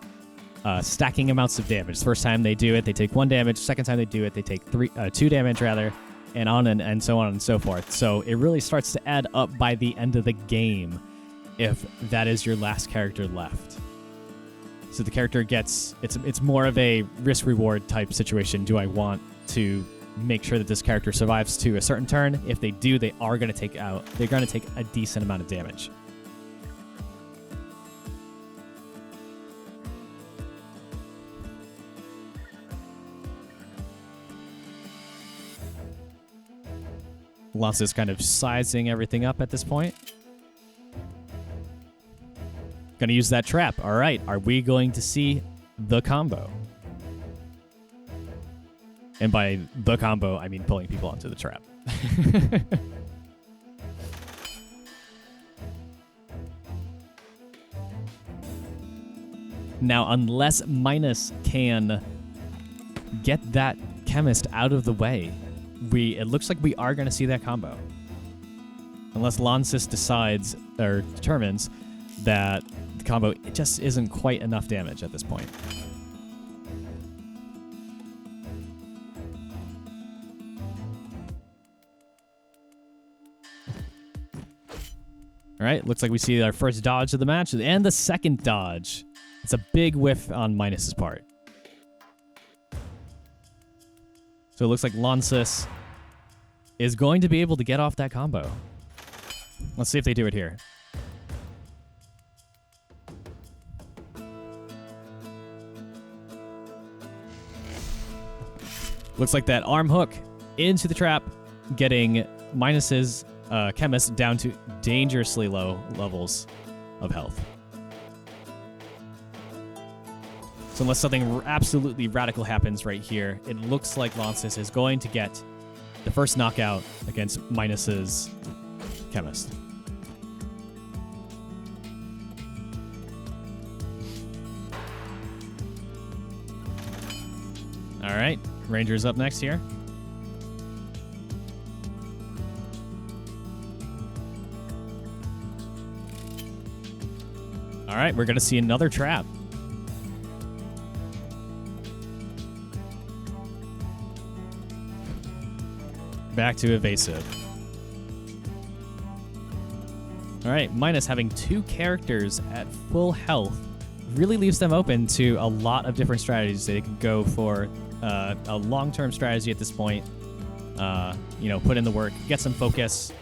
stacking amounts of damage. First time they do it, they take 1 damage. Second time they do it, they take 2 damage rather, and on and so on and so forth. So it really starts to add up by the end of the game if that is your last character left. So the character gets, it's more of a risk-reward type situation. Do I want to make sure that this character survives to a certain turn? If they do, they're going to take a decent amount of damage. Lance is kind of sizing everything up at this point. Gonna use that trap. All right, are we going to see the combo? And by the combo, I mean pulling people onto the trap. Now, unless Minus can get that chemist out of the way, it looks like we are going to see that combo. Unless Lances decides or determines that the combo just isn't quite enough damage at this point. All right, looks like we see our first dodge of the match and the second dodge. It's a big whiff on Minus's part. So it looks like Lances is going to be able to get off that combo. Let's see if they do it here. Looks like that arm hook into the trap, getting Minus's chemist down to dangerously low levels of health. So unless something absolutely radical happens right here, it looks like Lances is going to get the first knockout against Minus's chemist. All right, Ranger's up next here. All right, we're going to see another trap. Back to evasive. All right, Minus having 2 characters at full health really leaves them open to a lot of different strategies. They could go for a long-term strategy at this point. Put in the work, get some focus,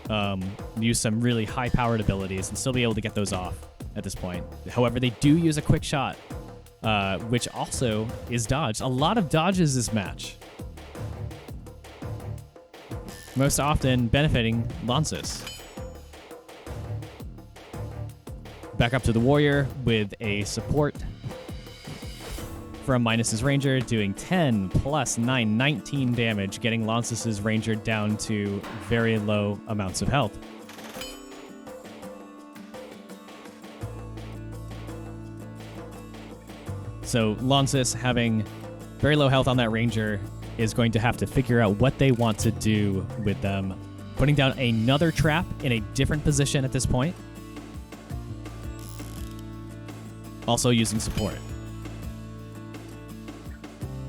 use some really high-powered abilities, and still be able to get those off at this point. However, they do use a quick shot, which also is dodged. A lot of dodges this match. Most often benefiting Lances. Back up to the Warrior with a support from Minus's Ranger, doing 10 plus 9, 19 damage, getting Lances' Ranger down to very low amounts of health. So Lances, having very low health on that Ranger, is going to have to figure out what they want to do with them. Putting down another trap in a different position at this point. Also using support.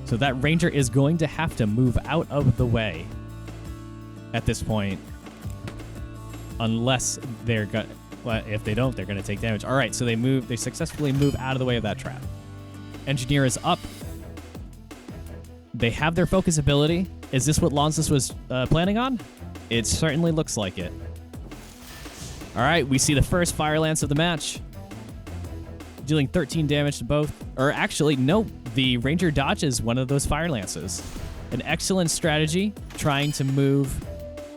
So that Ranger is going to have to move out of the way at this point. Unless they're going to... Well, if they don't, they're going to take damage. All right, so they successfully move out of the way of that trap. Engineer is up. They have their focus ability. Is this what Lances was planning on? It certainly looks like it. All right, we see the first Fire Lance of the match. Dealing 13 damage to both. Or actually, no, the Ranger dodges one of those Fire Lances. An excellent strategy, trying to move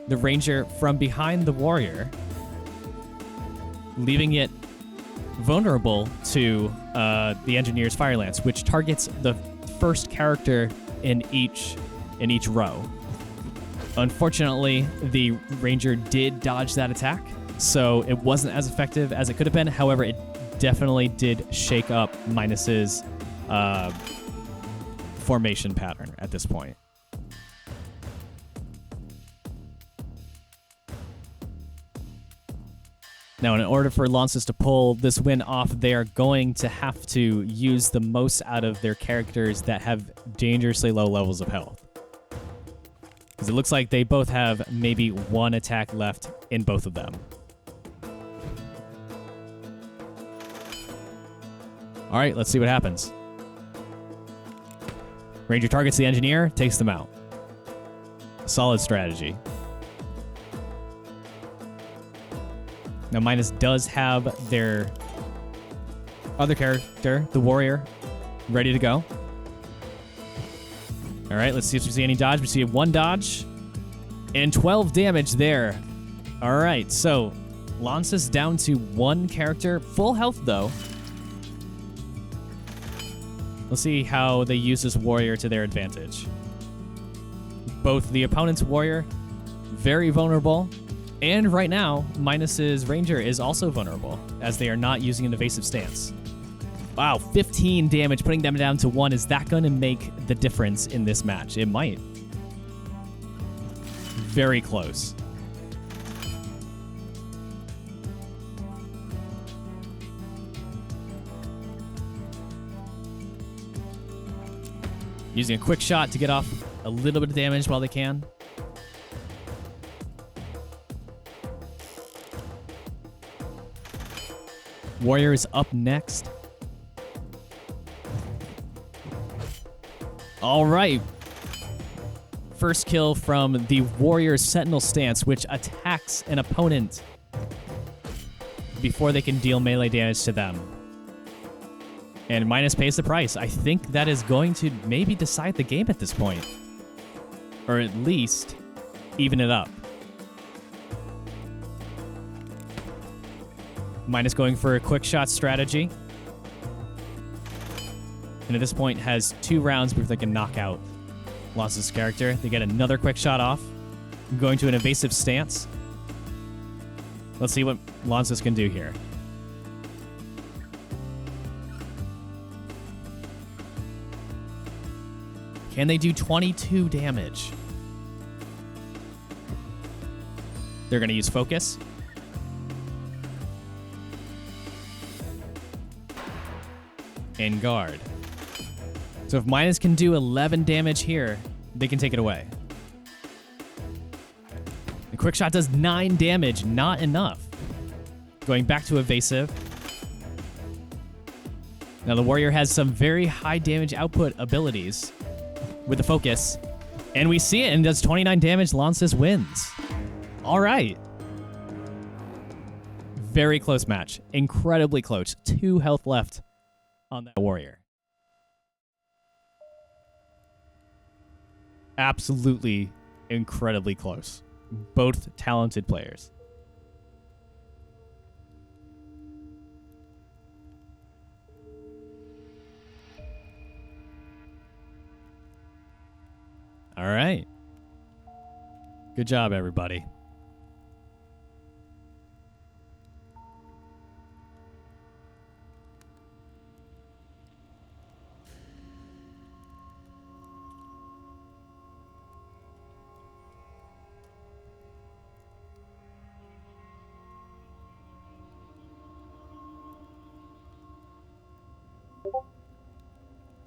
the Ranger from behind the Warrior, leaving it vulnerable to the Engineer's Fire Lance, which targets the first character in each row. Unfortunately, the Ranger did dodge that attack, so it wasn't as effective as it could have been. However, it definitely did shake up Minus's formation pattern at this point. Now, in order for Lances to pull this win off, they are going to have to use the most out of their characters that have dangerously low levels of health. Because it looks like they both have maybe one attack left in both of them. All right, let's see what happens. Ranger targets the Engineer, takes them out. Solid strategy. Now, Minus does have their other character, the Warrior, ready to go. All right, let's see if we see any dodge. We see 1 dodge and 12 damage there. All right, so Lances down to 1 character. Full health, though. Let's see how they use this Warrior to their advantage. Both the opponent's Warrior, very vulnerable, and right now, Minus's Ranger is also vulnerable, as they are not using an evasive stance. Wow, 15 damage, putting them down to 1. Is that going to make the difference in this match? It might. Very close. Using a quick shot to get off a little bit of damage while they can. Warrior is up next. All right. First kill from the Warrior's Sentinel stance, which attacks an opponent before they can deal melee damage to them. And Minus pays the price. I think that is going to maybe decide the game at this point. Or at least even it up. Minus going for a quick shot strategy. And at this point has 2 rounds before they can knock out Lances' character. They get another quick shot off. Going to an evasive stance. Let's see what Lances can do here. Can they do 22 damage? They're going to use focus. And guard. So if Minus can do 11 damage here, they can take it away. The quick shot does 9 damage, not enough. going back to evasive. Now the warrior has some very high damage output abilities with the focus, and we see it and does 29 damage. Lances wins. All right. Very close match. Incredibly close. 2 health left on that warrior. Absolutely incredibly close. Both talented players. All right. Good job, everybody.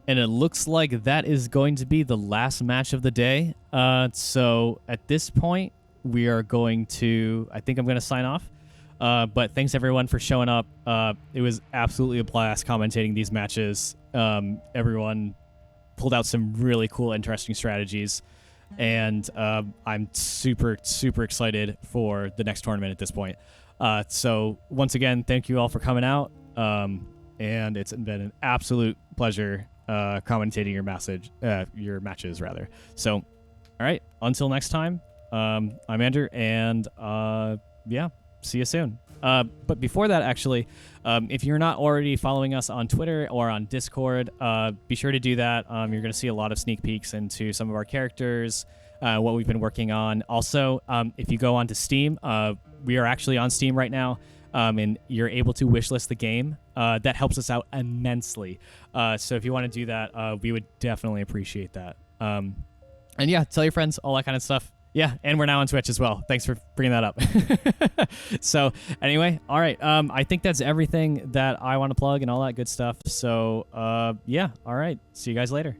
And it looks like that is going to be the last match of the day. So at this point, we are going to... I think I'm going to sign off. But thanks, everyone, for showing up. It was absolutely a blast commentating these matches. Everyone pulled out some really cool, interesting strategies. And I'm super, super excited for the next tournament at this point. So once again, thank you all for coming out. And it's been an absolute pleasure commentating your matches rather. So, all right, until next time, I'm Andrew, and yeah, see you soon. But before that, actually, if you're not already following us on Twitter or on Discord, be sure to do that. You're going to see a lot of sneak peeks into some of our characters, what we've been working on. Also, if you go onto Steam, we are actually on Steam right now. And you're able to wishlist the game. That helps us out immensely. So if you want to do that, we would definitely appreciate that. And yeah, tell your friends, all that kind of stuff. Yeah, and we're now on Twitch as well. Thanks for bringing that up. So anyway, all right. I think that's everything that I want to plug and all that good stuff. So yeah, all right. See you guys later.